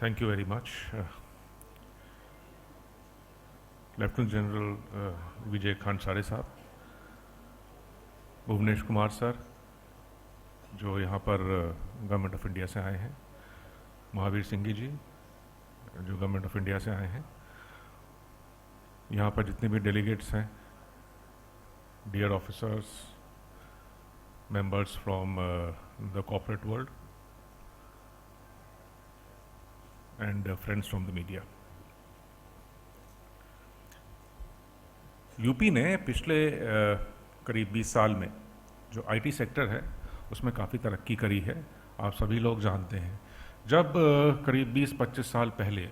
Thank you very much. Lieutenant general Vijay Khansare साहब, Bhuvanesh Kumar sir जो यहाँ पर गवर्नमेंट ऑफ इंडिया से आए हैं, महावीर सिंह जी जो गवर्नमेंट ऑफ इंडिया से आए हैं, यहाँ पर जितने भी डेलीगेट्स हैं, dear officers, members from the corporate world and friends from the media. UP ने पिछले करीब 20 साल में जो आईटी सेक्टर है उसमें काफ़ी तरक्की करी है, आप सभी लोग जानते हैं। जब करीब 20-25 साल पहले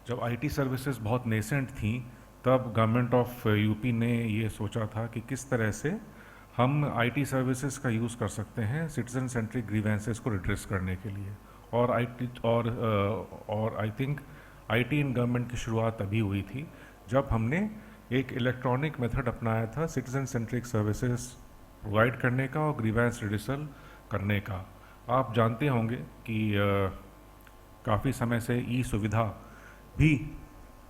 जब आईटी सर्विसेज बहुत नेसेंट थी, तब गवर्नमेंट ऑफ यूपी ने ये सोचा था कि किस तरह से हम आईटी सर्विसेज का यूज़ कर सकते हैं सिटीजन सेंट्रिक ग्रीवेंसेस को रिड्रेस करने के लिए। और I think IT in government की शुरुआत तभी हुई थी जब हमने एक इलेक्ट्रॉनिक मेथड अपनाया था सिटीजन सेंट्रिक सर्विसेज प्रोवाइड करने का और ग्रीवेंस रिड्रेसल करने का। आप जानते होंगे कि काफ़ी समय से ई सुविधा भी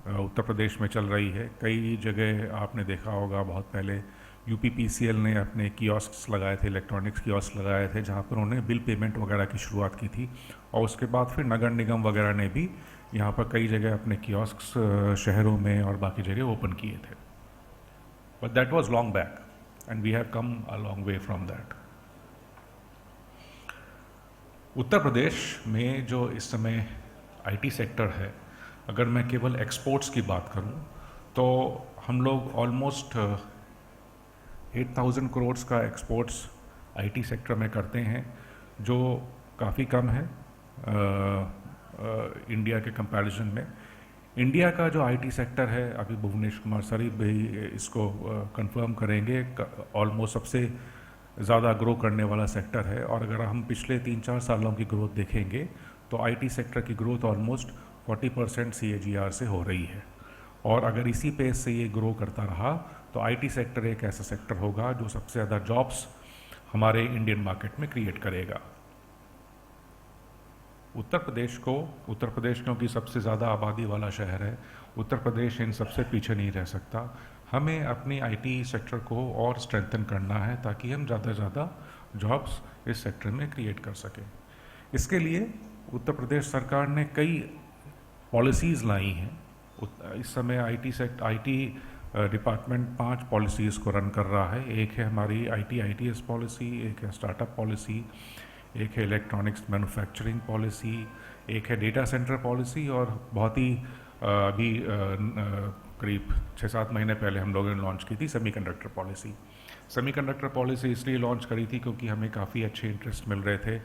उत्तर प्रदेश में चल रही है। कई जगह आपने देखा होगा, बहुत पहले यूपीपीसीएल ने अपने कियोस्क लगाए थे, इलेक्ट्रॉनिक्स कियोस्क लगाए थे, जहाँ पर उन्होंने बिल पेमेंट वगैरह की शुरुआत की थी। और उसके बाद फिर नगर निगम वगैरह ने भी यहाँ पर कई जगह अपने कियोस्क शहरों में और बाकी जगह ओपन किए थे। But that was long back and we have come a long way from that. Uttar Pradesh में जो इस समय आईटी सेक्टर है, अगर मैं केवल एक्सपोर्ट्स की बात करूं तो हम लोग ऑलमोस्ट 8,000 करोड़ का एक्सपोर्ट्स आईटी सेक्टर में करते हैं, जो काफ़ी कम है इंडिया के कंपैरिजन में। इंडिया का जो आईटी सेक्टर है, अभी भुवनेश कुमार सर भी इसको कंफर्म करेंगे, ऑलमोस्ट सबसे ज़्यादा ग्रो करने वाला सेक्टर है। और अगर हम पिछले 3-4 सालों की ग्रोथ देखेंगे तो आईटी सेक्टर की ग्रोथ ऑलमोस्ट 40% CAGR से हो रही है। और अगर इसी पेस से ये ग्रो करता रहा तो आईटी सेक्टर एक ऐसा सेक्टर होगा जो सबसे ज़्यादा जॉब्स हमारे इंडियन मार्केट में क्रिएट करेगा। उत्तर प्रदेश क्योंकि सबसे ज़्यादा आबादी वाला शहर है, उत्तर प्रदेश इन सबसे पीछे नहीं रह सकता। हमें अपनी आईटी सेक्टर को और स्ट्रेंथन करना है ताकि हम ज़्यादा से ज़्यादा जॉब्स इस सेक्टर में क्रिएट कर सकें। इसके लिए उत्तर प्रदेश सरकार ने कई पॉलिसीज़ लाई हैं। इस समय आईटी डिपार्टमेंट 5 पॉलिसीज़ को रन कर रहा है। एक है हमारी ITS पॉलिसी, एक है स्टार्टअप पॉलिसी, एक है इलेक्ट्रॉनिक्स मैन्युफैक्चरिंग पॉलिसी, एक है डेटा सेंटर पॉलिसी, और बहुत ही अभी करीब 6-7 महीने पहले हम लोगों ने लॉन्च की थी सेमीकंडक्टर पॉलिसी। सेमीकंडक्टर पॉलिसी इसलिए लॉन्च करी थी क्योंकि हमें काफ़ी अच्छे इंटरेस्ट मिल रहे थे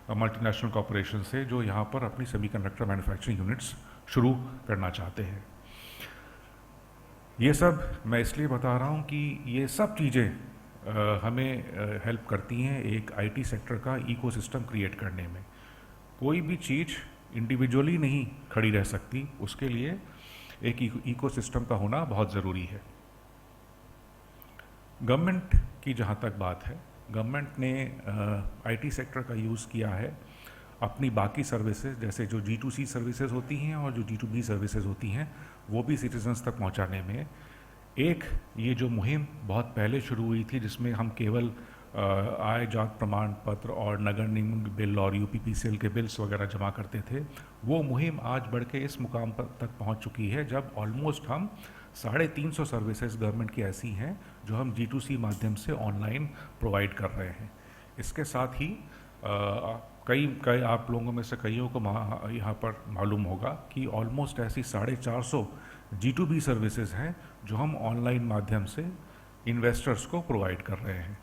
मल्टीनेशनल कॉरपोरेशन से, जो यहाँ पर अपनी सेमीकंडक्टर मैन्युफैक्चरिंग यूनिट्स शुरू करना चाहते हैं। ये सब मैं इसलिए बता रहा हूँ कि ये सब चीज़ें हमें हेल्प करती हैं एक आईटी सेक्टर का इकोसिस्टम क्रिएट करने में। कोई भी चीज़ इंडिविजुअली नहीं खड़ी रह सकती, उसके लिए एक इकोसिस्टम का होना बहुत ज़रूरी है। गवर्नमेंट की जहाँ तक बात है, गवर्नमेंट ने आईटी सेक्टर का यूज़ किया है अपनी बाकी सर्विसेज, जैसे जो G2C सर्विसेज होती हैं और जो G2B सर्विसेज होती हैं, वो भी सिटीजन्स तक पहुंचाने में। एक ये जो मुहिम बहुत पहले शुरू हुई थी जिसमें हम केवल आय जात प्रमाण पत्र और नगर निगम बिल और यूपीपीसीएल के बिल्स वगैरह जमा करते थे, वो मुहिम आज बढ़ के इस मुकाम पर तक पहुंच चुकी है जब ऑलमोस्ट हम 350 सर्विसेज गवर्नमेंट की ऐसी हैं जो हम G2C माध्यम से ऑनलाइन प्रोवाइड कर रहे हैं। इसके साथ ही कई आप लोगों में से कईयों को यहाँ पर मालूम होगा कि ऑलमोस्ट ऐसी 450 G2B सर्विसेज हैं जो हम ऑनलाइन माध्यम से इन्वेस्टर्स को प्रोवाइड कर रहे हैं।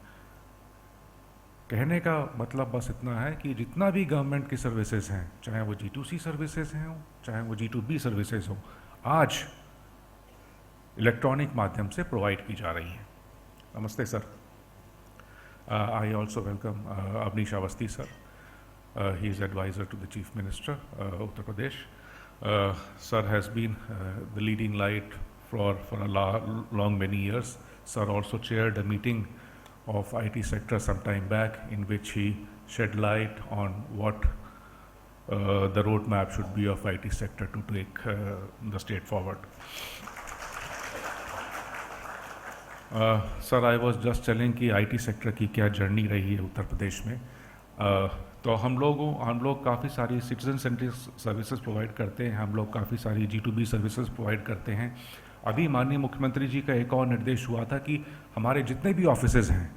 कहने का मतलब बस इतना है कि जितना भी गवर्नमेंट की सर्विसेज हैं, चाहे वो G2C सर्विसेज हैं चाहे वो G2B सर्विसेज हो, आज इलेक्ट्रॉनिक माध्यम से प्रोवाइड की जा रही हैं। नमस्ते sir. I also welcome Avanish Awasthi sir. He is advisor to the Chief Minister, Uttar Pradesh. Sir has been the leading light for a long many years. Sir also chaired a meeting of IT sector some time back in which he shed light on what the roadmap should be of IT sector to take the state forward. Sir, I was just telling कि IT sector की क्या journey रही है उत्तर प्रदेश में. तो हम लोग काफ़ी सारी सिटीजन सेंट्रिक सर्विसेज प्रोवाइड करते हैं. हम लोग काफ़ी सारी G2B सर्विसेज प्रोवाइड करते हैं. अभी माननीय मुख्यमंत्री जी का एक और निर्देश हुआ था कि हमारे जितने भी ऑफिसेज हैं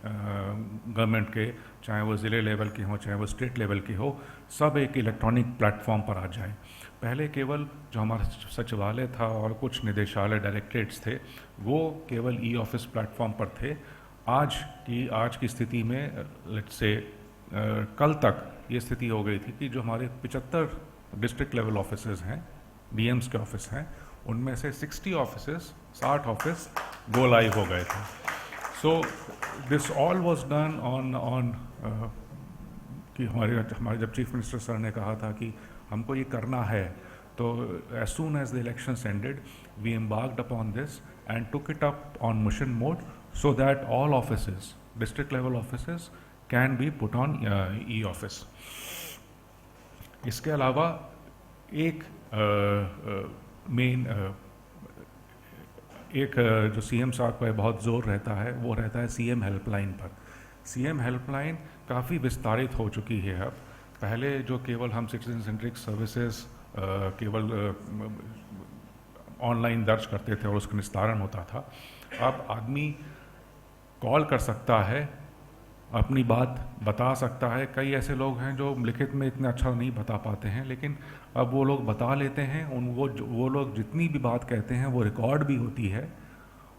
गवर्नमेंट के, चाहे वो ज़िले लेवल के हों चाहे वो स्टेट लेवल के हो, सब एक इलेक्ट्रॉनिक प्लेटफॉर्म पर आ जाए. पहले केवल जो हमारा सचिवालय था और कुछ निदेशालय डायरेक्टरेट्स थे वो केवल ई ऑफिस प्लेटफॉर्म पर थे. आज की स्थिति में लेट्स से कल तक ये स्थिति हो गई थी कि जो हमारे 75 डिस्ट्रिक्ट लेवल ऑफिसेज हैं, DMs के ऑफिस हैं, उनमें से 60 ऑफिस गो लाइव हो गए थे. So this all was done on कि हमारे जब चीफ मिनिस्टर सर ने कहा था कि हमको ये करना है, तो as soon as the elections ended we embarked upon this and took it up on mission mode so that all offices, district level offices can be put on e office. इसके अलावा एक जो CM साहब पर बहुत ज़ोर रहता है वो रहता है CM हेल्पलाइन पर. CM हेल्पलाइन काफ़ी विस्तारित हो चुकी है. अब पहले जो केवल हम सिटीजन सेंट्रिक सर्विसेज केवल ऑनलाइन दर्ज करते थे और उसका निस्तारण होता था, अब आदमी कॉल कर सकता है, अपनी बात बता सकता है. कई ऐसे लोग हैं जो लिखित में इतना अच्छा नहीं बता पाते हैं, लेकिन अब वो लोग बता लेते हैं. वो लोग जितनी भी बात कहते हैं वो रिकॉर्ड भी होती है.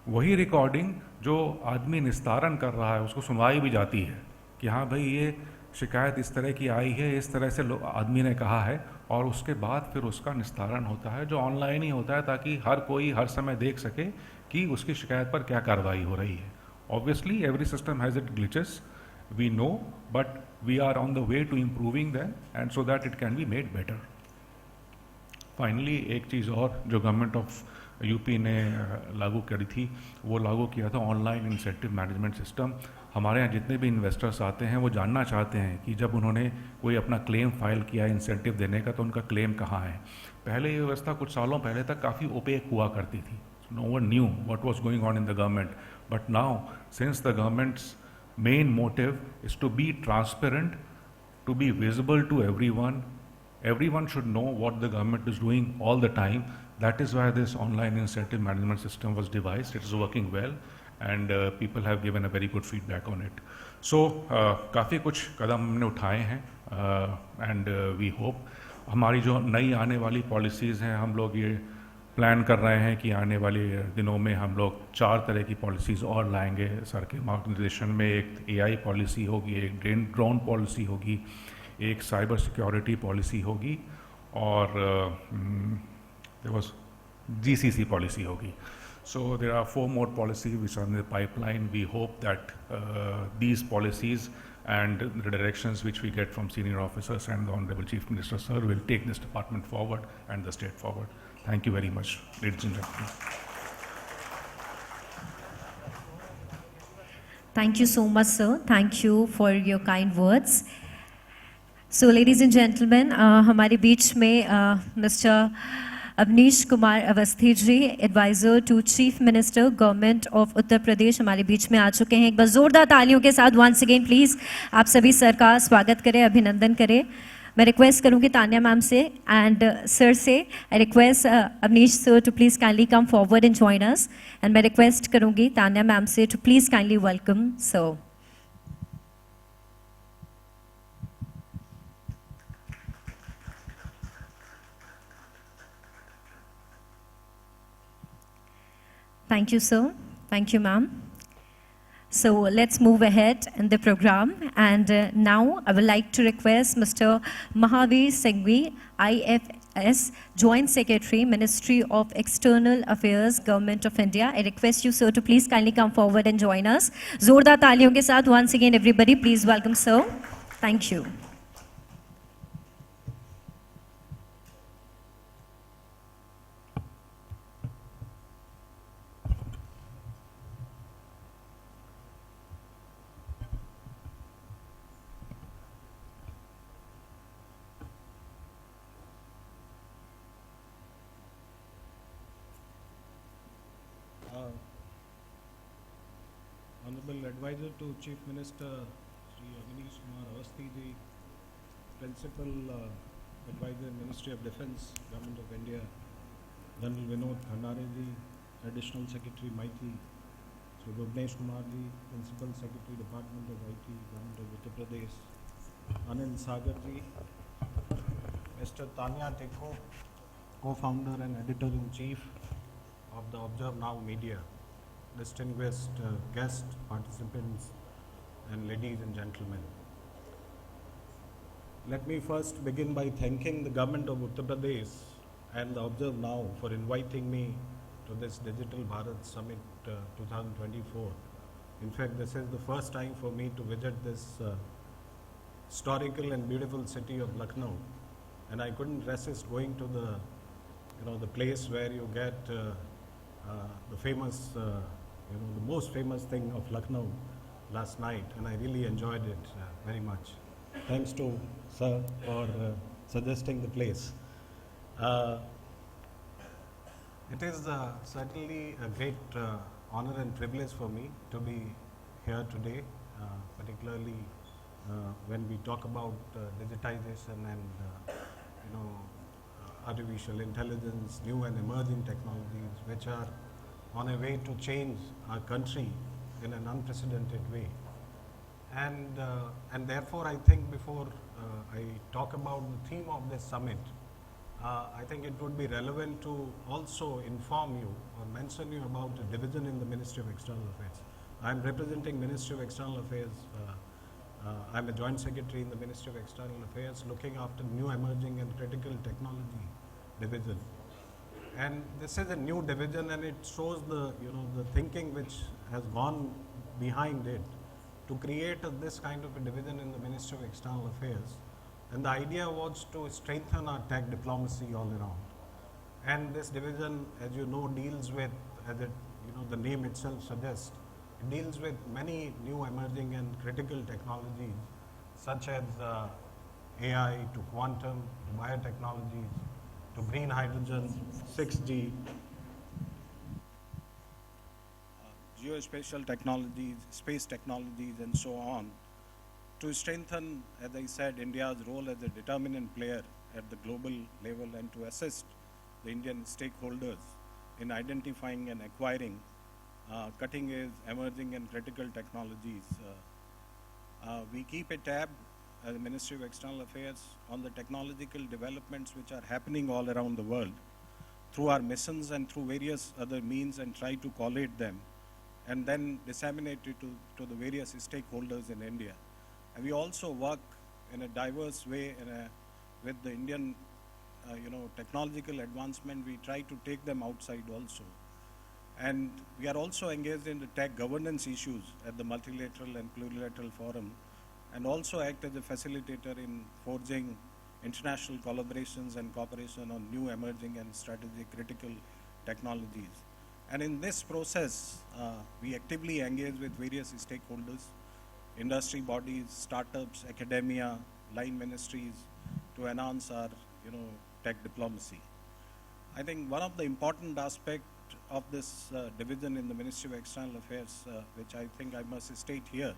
वही रिकॉर्डिंग जो आदमी निस्तारण कर रहा है उसको सुनवाई भी जाती है कि हाँ भाई ये शिकायत इस तरह की आई है, इस तरह से आदमी ने कहा है, और उसके बाद फिर उसका निस्तारण होता है जो ऑनलाइन ही होता है, ताकि हर कोई हर समय देख सके कि उसकी शिकायत पर क्या कार्रवाई हो रही है. Obviously every system has it glitches, we know, but we are on the way to improving them and so that it can be made better. Finally, एक चीज़ और जो गवर्नमेंट ऑफ यूपी ने लागू करी थी, वो लागू किया था ऑनलाइन इंसेंटिव मैनेजमेंट सिस्टम. हमारे यहाँ जितने भी इन्वेस्टर्स आते हैं वो जानना चाहते हैं कि जब उन्होंने कोई अपना क्लेम फाइल किया इंसेंटिव देने का तो उनका क्लेम कहाँ है. पहले ये व्यवस्था कुछ सालों पहले तक काफ़ी ओपेक हुआ करती थी. No one knew what was going on in the government, but now since the government's main motive is to be transparent, to be visible to everyone. Everyone should know what the government is doing all the time. That is why this online incentive management system was devised. It is working well and people have given a very good feedback on it. So काफ़ी कुछ कदम हमने उठाए हैं and we hope हमारी जो नई आने वाली पॉलिसीज़ हैं, हम लोग ये प्लान कर रहे हैं कि आने वाले दिनों में हम लोग 4 तरह की पॉलिसीज़ और लाएंगे. सर के मार्गदर्शन में एक AI पॉलिसी होगी, एक ड्रोन पॉलिसी होगी, एक साइबर सिक्योरिटी पॉलिसी होगी और GCC पॉलिसी होगी. So there are 4 more policies which are in the pipeline. We hope that these policies and the directions which we get from senior officers and the Honorable Chief Minister Sir will take this department forward and the state forward. Thank you very much, ladies and gentlemen. Thank you so much, sir. Thank you for your kind words. So, ladies and gentlemen, हमारे बीच में Mr. Avnish Kumar Awasthi ji, adviser to chief minister government of Uttar Pradesh, हमारे बीच में आ चुके हैं. एक बार जोरदार तालियों के साथ वंस अगेन प्लीज़ आप सभी सर का स्वागत करें, अभिनंदन करें. मैं रिक्वेस्ट करूंगी तान्या मैम से एंड सर से. I request Avanish sir to please kindly come forward and join us, and मैं रिक्वेस्ट करूंगी तान्या मैम से to please kindly welcome sir. Thank you, sir. Thank you, ma'am. So let's move ahead in the program. And now I would like to request Mr. Mahavir Singhvi, IFS, Joint Secretary, Ministry of External Affairs, Government of India. I request you, sir, to please kindly come forward and join us. Zordar taaliyon ke saath, once again, everybody, please welcome, sir. Thank you. Honorable Advisor to Chief Minister Sri Avnish Kumar Awasthi ji, Principal Advisor Ministry of Defence, Government of India, General Vinod Khandare ji, Additional Secretary Mighty, Sri Bhuvnesh Kumar ji, Principal Secretary Department of IT, Government of Uttar Pradesh, Anand Sagar ji, Mr. Tanya Tekho, Co-founder and Editor-in-Chief of the Observe Now Media, distinguished guests, participants, and ladies and gentlemen. Let me first begin by thanking the government of Uttar Pradesh and the Observe Now for inviting me to this Digital Bharat Summit 2024. In fact, this is the first time for me to visit this historical and beautiful city of Lucknow, and I couldn't resist going to the place where you get the famous, the most famous thing of Lucknow last night, and I really enjoyed it very much. Thanks to sir for suggesting the place. It is certainly a great honor and privilege for me to be here today, particularly when we talk about digitization and artificial intelligence, new and emerging technologies which are on a way to change our country in an unprecedented way. And therefore, I think before I talk about the theme of this summit, I think it would be relevant to also inform you or mention you about a division in the Ministry of External Affairs. I am representing Ministry of External Affairs. I am a Joint Secretary in the Ministry of External Affairs, looking after new emerging and critical technology division. And this is a new division, and it shows the thinking which has gone behind it to create this kind of a division in the Ministry of External Affairs. And the idea was to strengthen our tech diplomacy all around. And this division, as you know, deals with, as the name itself suggests, it deals with many new emerging and critical technologies, such as AI to quantum, to biotechnologies, to green hydrogen, 6G, geospatial technologies, space technologies, and so on, to strengthen, as I said, India's role as a determinant player at the global level and to assist the Indian stakeholders in identifying and acquiring cutting-edge, emerging and critical technologies. We keep a tab as the Ministry of External Affairs on the technological developments which are happening all around the world through our missions and through various other means, and try to collate them and then disseminate it to the various stakeholders in India. And we also work in a diverse way with the Indian technological advancement. We try to take them outside also. And we are also engaged in the tech governance issues at the multilateral and plurilateral forum, and also act as a facilitator in forging international collaborations and cooperation on new emerging and strategic critical technologies. And in this process, we actively engage with various stakeholders, industry bodies, startups, academia, line ministries, to enhance our tech diplomacy. I think one of the important aspects of this division in the Ministry of External Affairs, which I think I must state here,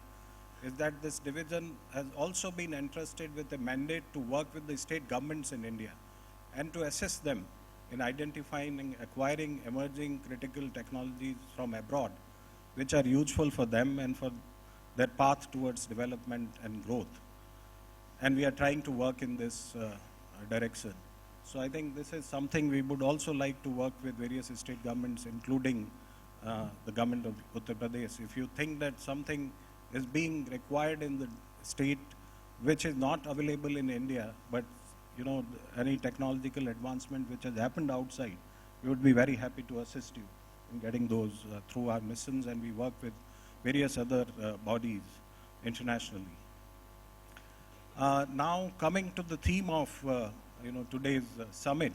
is that this division has also been entrusted with a mandate to work with the state governments in India and to assist them in identifying and acquiring emerging critical technologies from abroad, which are useful for them and for their path towards development and growth. And we are trying to work in this direction. So I think this is something we would also like to work with various state governments, including the government of Uttar Pradesh. If you think that something is being required in the state which is not available in India, but any technological advancement which has happened outside, we would be very happy to assist you in getting those through our missions, and we work with various other bodies internationally. Now coming to the theme of today's summit,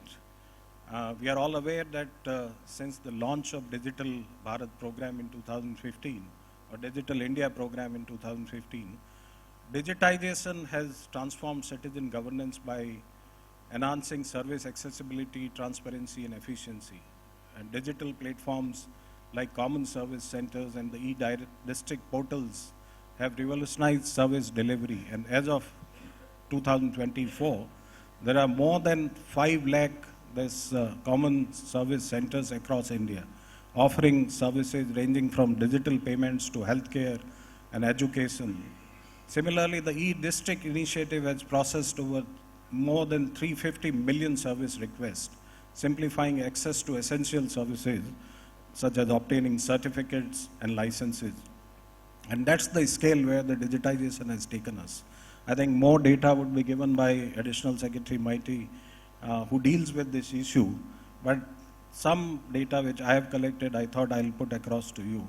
we are all aware that since the launch of Digital Bharat program in 2015, or Digital India program in 2015, digitization has transformed citizen governance by enhancing service accessibility, transparency and efficiency. And digital platforms like common service centers and the e-district portals have revolutionized service delivery. And as of 2024, there are more than 5 lakh common service centers across India, offering services ranging from digital payments to healthcare and education. Similarly, the e-district initiative has processed over more than 350 million service requests, simplifying access to essential services such as obtaining certificates and licenses. And that's the scale where the digitization has taken us. I think more data would be given by Additional Secretary Mighty, who deals with this issue, but some data which I have collected, I thought I'll put across to you.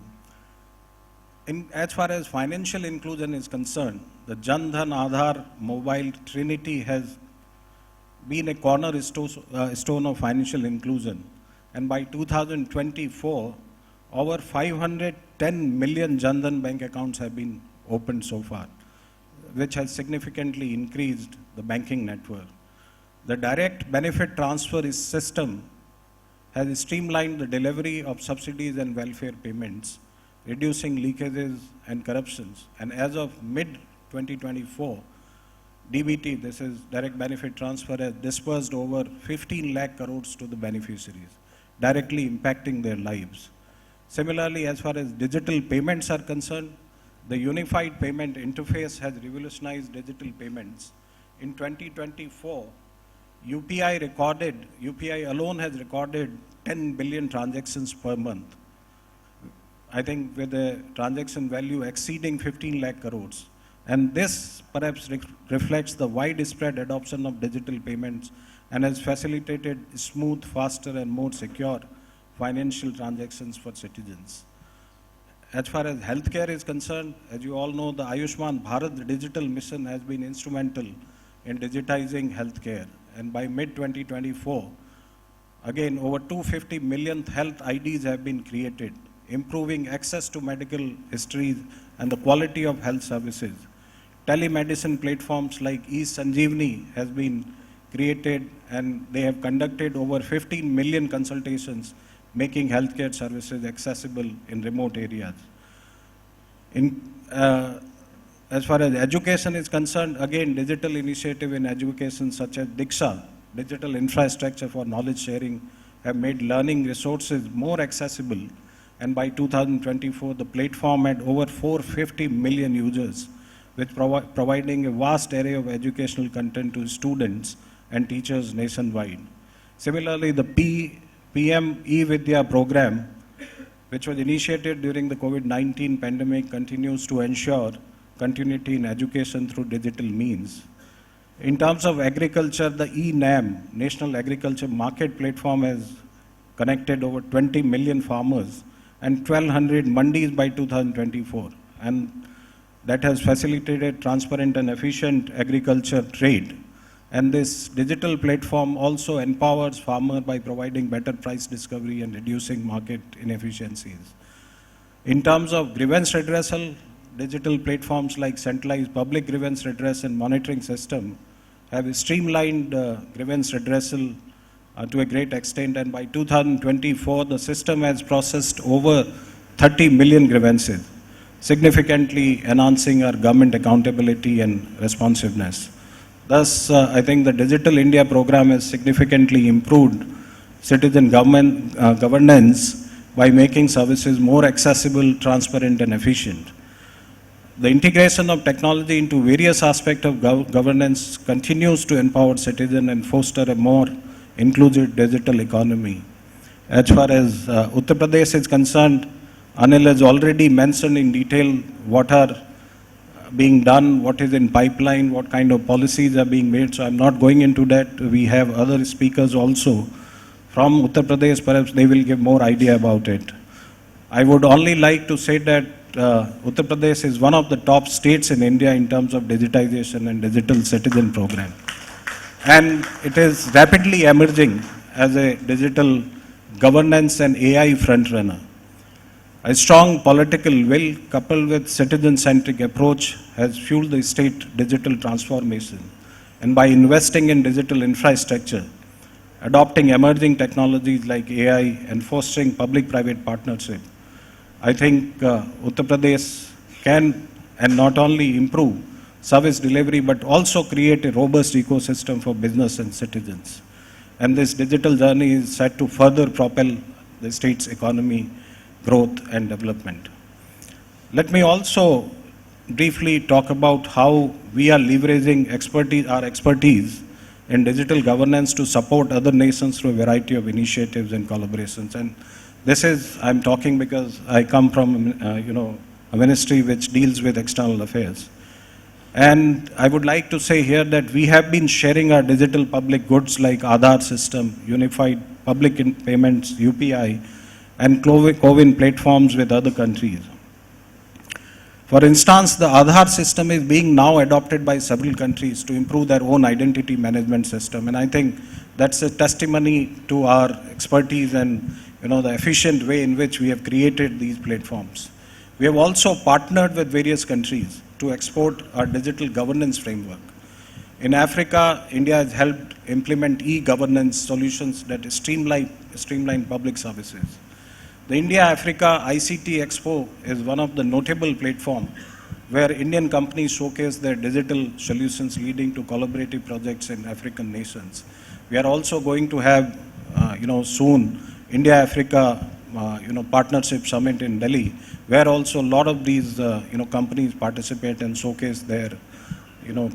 As far as financial inclusion is concerned, the Jan Dhan Aadhaar mobile trinity has been a cornerstone of financial inclusion. And by 2024, over 510 million Jan Dhan bank accounts have been opened so far, which has significantly increased the banking network. The direct benefit transfer system has streamlined the delivery of subsidies and welfare payments, reducing leakages and corruptions. And as of mid-2024, DBT, this is direct benefit transfer, has disbursed over 15 lakh crores to the beneficiaries, directly impacting their lives. Similarly, as far as digital payments are concerned, the unified payment interface has revolutionized digital payments. In 2024, UPI alone has recorded 10 billion transactions per month. I think with a transaction value exceeding 15 lakh crores. And this perhaps reflects the widespread adoption of digital payments and has facilitated smooth, faster, and more secure financial transactions for citizens. As far as healthcare is concerned, as you all know, the Ayushman Bharat digital mission has been instrumental in digitizing healthcare. And by mid-2024, again, over 250 million health IDs have been created, improving access to medical histories and the quality of health services. Telemedicine platforms like eSanjeevani has been created, and they have conducted over 15 million consultations, making healthcare services accessible in remote areas. As far as education is concerned, again, digital initiative in education such as Diksha, digital infrastructure for knowledge sharing, have made learning resources more accessible. And by 2024, the platform had over 450 million users, which providing a vast array of educational content to students and teachers nationwide. Similarly, the PM eVidya program, which was initiated during the COVID-19 pandemic, continues to ensure continuity in education through digital means. In terms of agriculture, the eNAM, National Agriculture Market Platform, has connected over 20 million farmers and 1,200 mandis by 2024. And that has facilitated transparent and efficient agriculture trade. And this digital platform also empowers farmers by providing better price discovery and reducing market inefficiencies. In terms of grievance redressal, digital platforms like centralized public grievance redress and monitoring system have streamlined grievance redressal to a great extent, and by 2024, the system has processed over 30 million grievances, significantly enhancing our government accountability and responsiveness. Thus, I think the Digital India program has significantly improved citizen governance by making services more accessible, transparent, and efficient. The integration of technology into various aspects of governance continues to empower citizens and foster a more inclusive digital economy. As far as Uttar Pradesh is concerned, Anil has already mentioned in detail what are being done, what is in pipeline, what kind of policies are being made, so I'm not going into that. We have other speakers also from Uttar Pradesh, perhaps they will give more idea about it. I would only like to say that Uttar Pradesh is one of the top states in India in terms of digitization and digital citizen program. And it is rapidly emerging as a digital governance and AI frontrunner. A strong political will coupled with citizen-centric approach has fueled the state digital transformation. And by investing in digital infrastructure, adopting emerging technologies like AI and fostering public-private partnership, I think Uttar Pradesh can and not only improve service delivery but also create a robust ecosystem for business and citizens. And this digital journey is set to further propel the state's economy, growth and development. Let me also briefly talk about how we are leveraging our expertise in digital governance to support other nations through a variety of initiatives and collaborations. And this is, I'm talking because I come from, a ministry which deals with external affairs. And I would like to say here that we have been sharing our digital public goods like Aadhaar system, Unified Public Payments, UPI, and CoWIN platforms with other countries. For instance, the Aadhaar system is being now adopted by several countries to improve their own identity management system. And I think that's a testimony to our expertise and the efficient way in which we have created these platforms. We have also partnered with various countries to export our digital governance framework. In Africa, India has helped implement e-governance solutions that streamline public services. The India-Africa ICT Expo is one of the notable platforms where Indian companies showcase their digital solutions leading to collaborative projects in African nations. We are also going to have, soon, India-Africa, Partnership Summit in Delhi, where also a lot of these, companies participate and showcase their,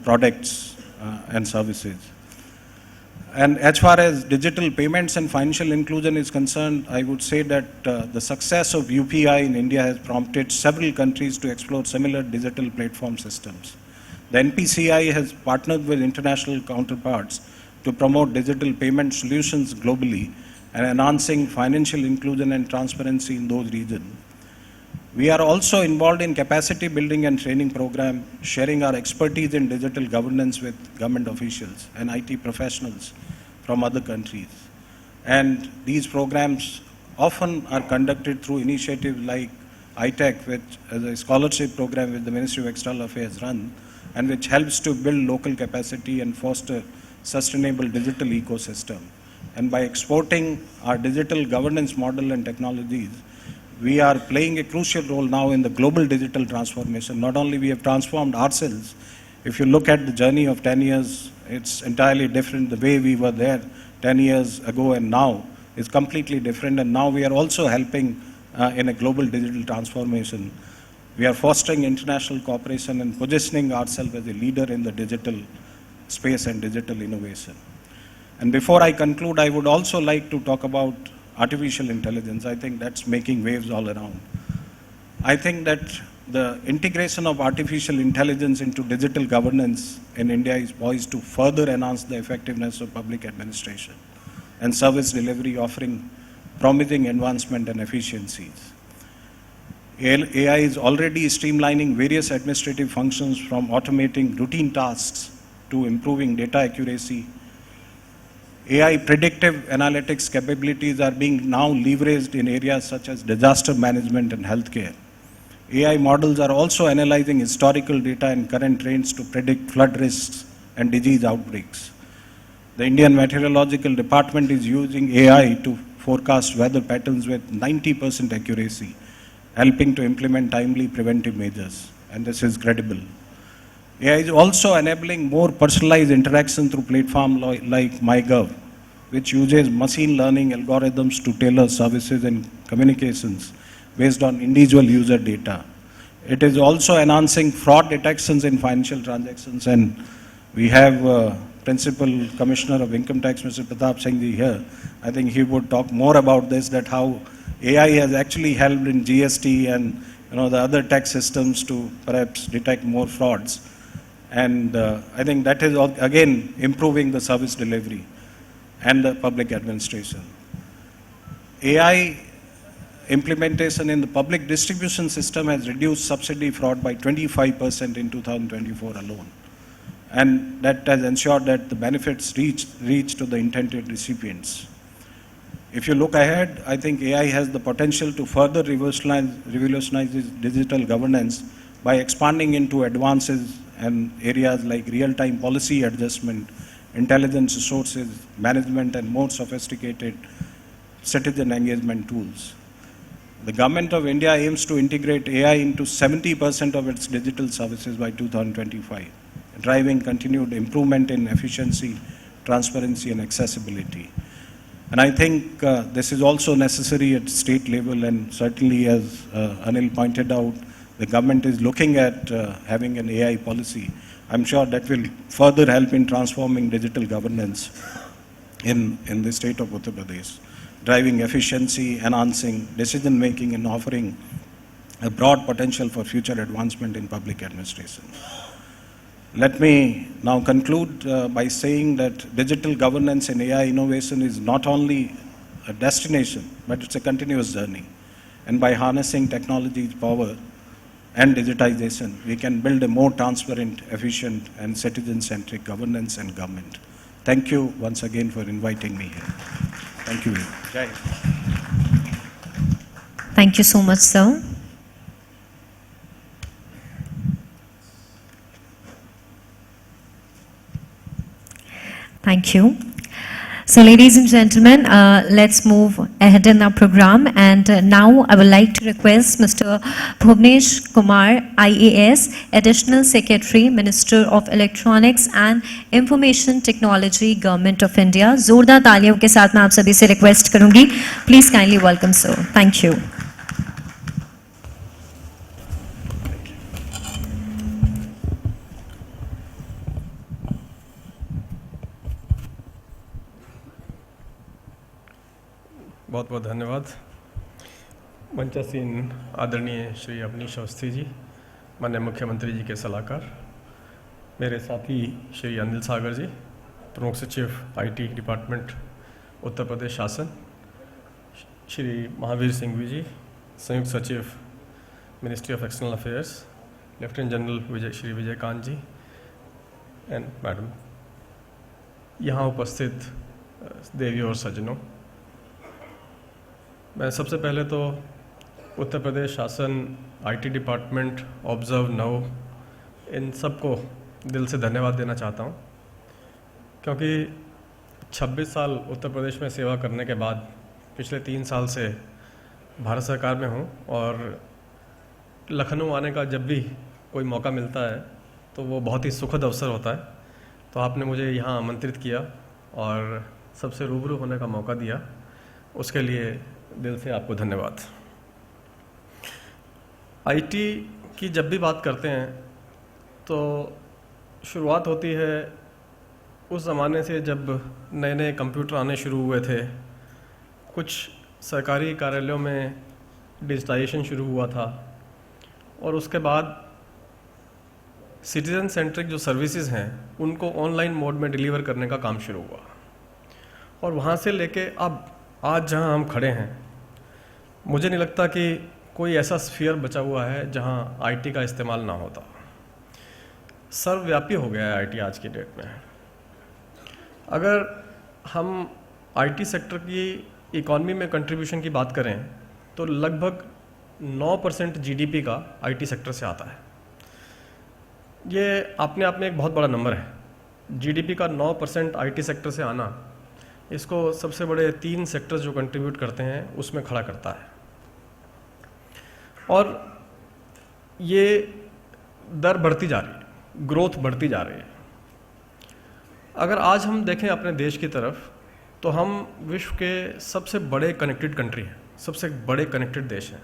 products and services. And as far as digital payments and financial inclusion is concerned, I would say that the success of UPI in India has prompted several countries to explore similar digital platform systems. The NPCI has partnered with international counterparts to promote digital payment solutions globally and enhancing financial inclusion and transparency in those regions. We are also involved in capacity building and training program, sharing our expertise in digital governance with government officials and IT professionals from other countries. And these programs often are conducted through initiatives like ITEC, which is a scholarship program which the Ministry of External Affairs run, and which helps to build local capacity and foster sustainable digital ecosystem. And by exporting our digital governance model and technologies, we are playing a crucial role now in the global digital transformation. Not only we have transformed ourselves, if you look at the journey of 10 years, it's entirely different. The way we were there 10 years ago and now is completely different. And now we are also helping in a global digital transformation. We are fostering international cooperation and positioning ourselves as a leader in the digital space and digital innovation. And before I conclude, I would also like to talk about artificial intelligence. I think that's making waves all around. I think that the integration of artificial intelligence into digital governance in India is poised to further enhance the effectiveness of public administration and service delivery, offering promising advancement and efficiencies. AI is already streamlining various administrative functions, from automating routine tasks to improving data accuracy. AI predictive analytics capabilities are being now leveraged in areas such as disaster management and healthcare. AI models are also analyzing historical data and current trends to predict flood risks and disease outbreaks. The Indian Meteorological Department is using AI to forecast weather patterns with 90% accuracy, helping to implement timely preventive measures, and this is credible. AI is also enabling more personalized interaction through platforms like MyGov, which uses machine learning algorithms to tailor services and communications based on individual user data. It is also enhancing fraud detections in financial transactions, and we have Principal Commissioner of Income Tax, Mr. Pratap Singh ji here. I think he would talk more about this, that how AI has actually helped in GST and the other tax systems to perhaps detect more frauds. And I think that is again improving the service delivery and the public administration. AI implementation in the public distribution system has reduced subsidy fraud by 25% in 2024 alone. And that has ensured that the benefits reach to the intended recipients. If you look ahead, I think AI has the potential to further revolutionize digital governance by expanding into advances and areas like real-time policy adjustment, intelligence resources management, and more sophisticated citizen engagement tools. The Government of India aims to integrate AI into 70% of its digital services by 2025, driving continued improvement in efficiency, transparency, and accessibility. And I think this is also necessary at state level, and certainly, as Anil pointed out, the government is looking at having an AI policy. I'm sure that will further help in transforming digital governance in the state of Uttar Pradesh, driving efficiency, enhancing decision making, and offering a broad potential for future advancement in public administration. Let me now conclude by saying that digital governance and AI innovation is not only a destination, but it's a continuous journey. And by harnessing technology's power and digitization, we can build a more transparent, efficient, and citizen-centric governance and government. Thank you once again for inviting me here. Thank you. Jai. Thank you so much, sir. Thank you. So, ladies and gentlemen, let's move ahead in our program. And now I would like to request Mr. Bhuvnesh Kumar, IAS, Additional Secretary, Minister of Electronics and Information Technology, Government of India. जोरदार तालियों के साथ मैं आप सभी से request करूंगी. Please kindly welcome, sir. Thank you. बहुत बहुत धन्यवाद. मंचासीन आदरणीय श्री अवनीश अवस्थी जी, माननीय मुख्यमंत्री जी के सलाहकार, मेरे साथी श्री अनिल सागर जी, प्रमुख सचिव आईटी डिपार्टमेंट उत्तर प्रदेश शासन, श्री महावीर सिंघवी जी, संयुक्त सचिव Ministry of External Affairs, lieutenant general Shri Vijaykant ji and madam, यहाँ उपस्थित देवियों और सज्जनों, मैं सबसे पहले तो उत्तर प्रदेश शासन, आईटी डिपार्टमेंट, ऑब्जर्व नाउ, इन सबको दिल से धन्यवाद देना चाहता हूँ, क्योंकि 26 साल उत्तर प्रदेश में सेवा करने के बाद पिछले 3 साल से भारत सरकार में हूँ, और लखनऊ आने का जब भी कोई मौका मिलता है तो वो बहुत ही सुखद अवसर होता है. तो आपने मुझे यहाँ आमंत्रित किया और सबसे रूबरू होने का मौका दिया, उसके लिए दिल से आपको धन्यवाद. आईटी की जब भी बात करते हैं तो शुरुआत होती है उस ज़माने से जब नए नए कंप्यूटर आने शुरू हुए थे. कुछ सरकारी कार्यालयों में डिजिटाइजेशन शुरू हुआ था, और उसके बाद सिटीज़न सेंट्रिक जो सर्विसेज हैं उनको ऑनलाइन मोड में डिलीवर करने का काम शुरू हुआ, और वहाँ से लेके अब आज जहाँ हम खड़े हैं, मुझे नहीं लगता कि कोई ऐसा स्फीयर बचा हुआ है जहाँ आईटी का इस्तेमाल ना होता. सर्वव्यापी हो गया है आईटी आज की डेट में. अगर हम आईटी सेक्टर की इकॉनमी में कंट्रीब्यूशन की बात करें तो लगभग 9% जीडीपी का आईटी सेक्टर से आता है. ये अपने आप में एक बहुत बड़ा नंबर है. जीडीपी का 9% आईटी सेक्टर से आना इसको सबसे बड़े 3 सेक्टर्स जो कंट्रीब्यूट करते हैं उसमें खड़ा करता है, और ये दर बढ़ती जा रही है, ग्रोथ बढ़ती जा रही है. अगर आज हम देखें अपने देश की तरफ तो हम विश्व के सबसे बड़े कनेक्टेड कंट्री हैं, सबसे बड़े कनेक्टेड देश हैं.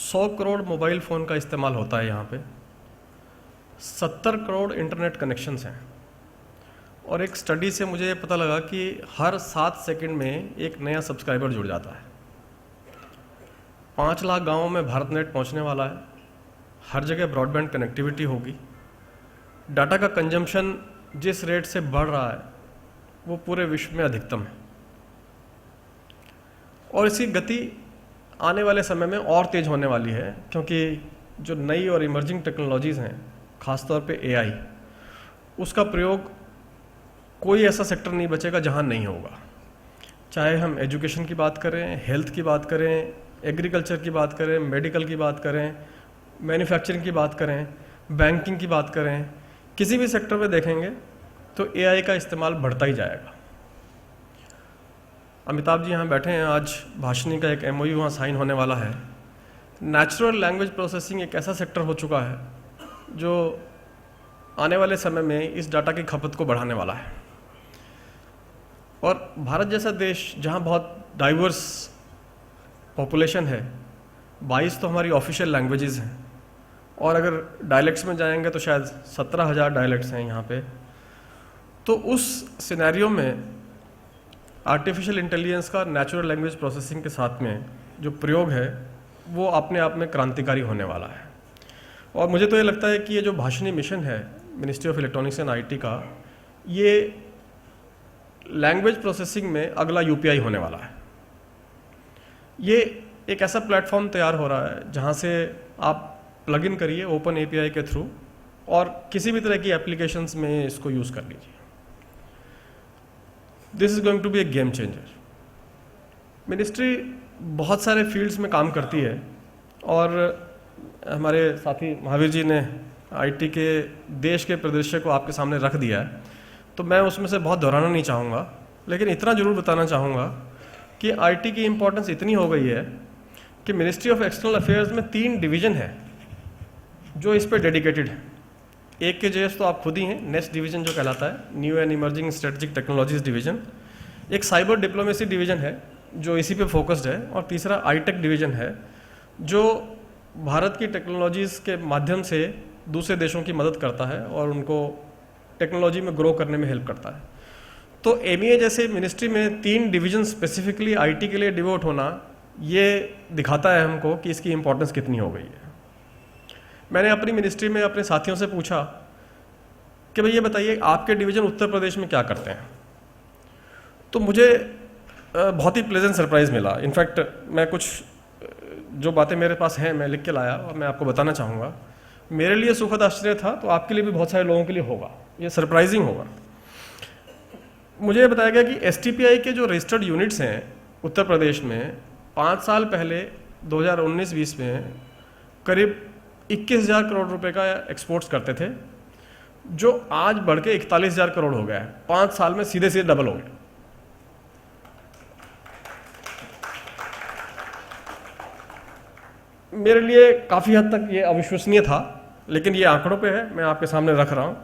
100 करोड़ मोबाइल फ़ोन का इस्तेमाल होता है यहाँ पे, 70 करोड़ इंटरनेट कनेक्शंस हैं, और एक स्टडी से मुझे पता लगा कि हर 7 सेकंड में एक नया सब्सक्राइबर जुड़ जाता है. 5 लाख गाँवों में भारत नेट पहुँचने वाला है, हर जगह ब्रॉडबैंड कनेक्टिविटी होगी. डाटा का कंजम्पशन जिस रेट से बढ़ रहा है वो पूरे विश्व में अधिकतम है, और इसकी गति आने वाले समय में और तेज़ होने वाली है, क्योंकि जो नई और इमर्जिंग टेक्नोलॉजीज़ हैं, ख़ासतौर पे एआई, उसका प्रयोग कोई ऐसा सेक्टर नहीं बचेगा जहां नहीं होगा. चाहे हम एजुकेशन की बात करें, हेल्थ की बात करें, एग्रीकल्चर की बात करें, मेडिकल की बात करें, मैन्युफैक्चरिंग की बात करें, बैंकिंग की बात करें, किसी भी सेक्टर में देखेंगे तो एआई का इस्तेमाल बढ़ता ही जाएगा. अमिताभ जी यहाँ बैठे हैं, आज भाषणी का एक MOU वहाँ साइन होने वाला है। नेचुरल लैंग्वेज प्रोसेसिंग एक ऐसा सेक्टर हो चुका है जो आने वाले समय में इस डाटा की खपत को बढ़ाने वाला है। और भारत जैसा देश जहाँ बहुत डाइवर्स पॉपुलेशन है, 22 तो हमारी ऑफिशियल लैंग्वेजेस हैं, और अगर डायलेक्ट्स में जाएंगे तो शायद 17,000 डायलेक्ट्स हैं यहाँ पे। तो उस सिनेरियो में आर्टिफिशियल इंटेलिजेंस का नेचुरल लैंग्वेज प्रोसेसिंग के साथ में जो प्रयोग है वो अपने आप में क्रांतिकारी होने वाला है। और मुझे तो ये लगता है कि ये जो भाषणी मिशन है ministry of electronics and IT का, ये लैंग्वेज प्रोसेसिंग में अगला UPI होने वाला है। ये एक ऐसा प्लेटफॉर्म तैयार हो रहा है जहाँ से आप प्लग इन करिए ओपन API के थ्रू और किसी भी तरह की एप्लीकेशंस में इसको यूज़ कर लीजिए। This is going to be a game changer. Ministry बहुत सारे फील्ड्स में काम करती है और हमारे साथी महावीर जी ने IT के देश के परिदृश्य को आपके सामने रख दिया है, तो मैं उसमें से बहुत दोहराना नहीं चाहूँगा, लेकिन इतना ज़रूर बताना चाहूँगा कि IT की इम्पोर्टेंस इतनी हो गई है कि मिनिस्ट्री ऑफ एक्सटर्नल अफेयर्स में 3 डिवीज़न है जो इस पर डेडिकेटेड है। एक के जेएस तो आप खुद ही हैं, नेक्स्ट डिवीज़न जो कहलाता है new and emerging strategic technologies division, एक साइबर डिप्लोमेसी डिवीज़न है जो इसी पे फोकस्ड है, और तीसरा ITEC डिवीज़न है जो भारत की टेक्नोलॉजीज़ के माध्यम से दूसरे देशों की मदद करता है और उनको टेक्नोलॉजी में ग्रो करने में हेल्प करता है। तो MEA जैसे मिनिस्ट्री में 3 डिवीज़न स्पेसिफिकली IT के लिए डिवोट होना, ये दिखाता है हमको कि इसकी इम्पोर्टेंस कितनी हो गई है। मैंने अपनी मिनिस्ट्री में अपने साथियों से पूछा कि भाई ये बताइए आपके डिवीज़न उत्तर प्रदेश में क्या करते हैं, तो मुझे बहुत ही प्लेजेंट सरप्राइज़ मिला। इनफैक्ट मैं कुछ जो बातें मेरे पास हैं मैं लिख के लाया और मैं आपको बताना चाहूँगा। मेरे लिए सुखद आश्चर्य था, तो आपके लिए भी बहुत सारे लोगों के लिए होगा, ये सरप्राइजिंग होगा। मुझे ये बताया गया कि STPI के जो रजिस्टर्ड यूनिट्स हैं उत्तर प्रदेश में 5 साल पहले 2019-20 में करीब 21,000 करोड़ रुपए का एक्सपोर्ट्स करते थे, जो आज बढ़ के 41,000 करोड़ हो गया है। 5 साल में सीधे सीधे डबल हो गया। मेरे लिए काफ़ी हद तक ये अविश्वसनीय था, लेकिन ये आंकड़ों पे है, मैं आपके सामने रख रहा हूँ।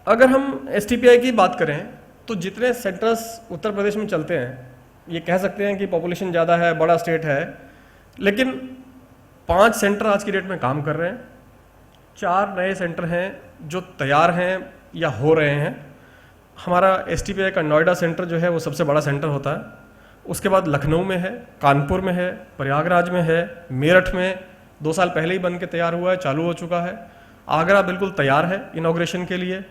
अगर हम STPI की बात करें तो जितने सेंटर्स उत्तर प्रदेश में चलते हैं, ये कह सकते हैं कि पॉपुलेशन ज़्यादा है, बड़ा स्टेट है, लेकिन 5 सेंटर आज की डेट में काम कर रहे हैं। 4 नए सेंटर हैं जो तैयार हैं या हो रहे हैं। हमारा STPI का नोएडा सेंटर जो है वो सबसे बड़ा सेंटर होता है, उसके बाद लखनऊ में है, कानपुर में है, प्रयागराज में है, मेरठ में 2 साल पहले ही बन के तैयार हुआ है, चालू हो चुका है। आगरा बिल्कुल तैयार है इनॉग्रेशन के लिए।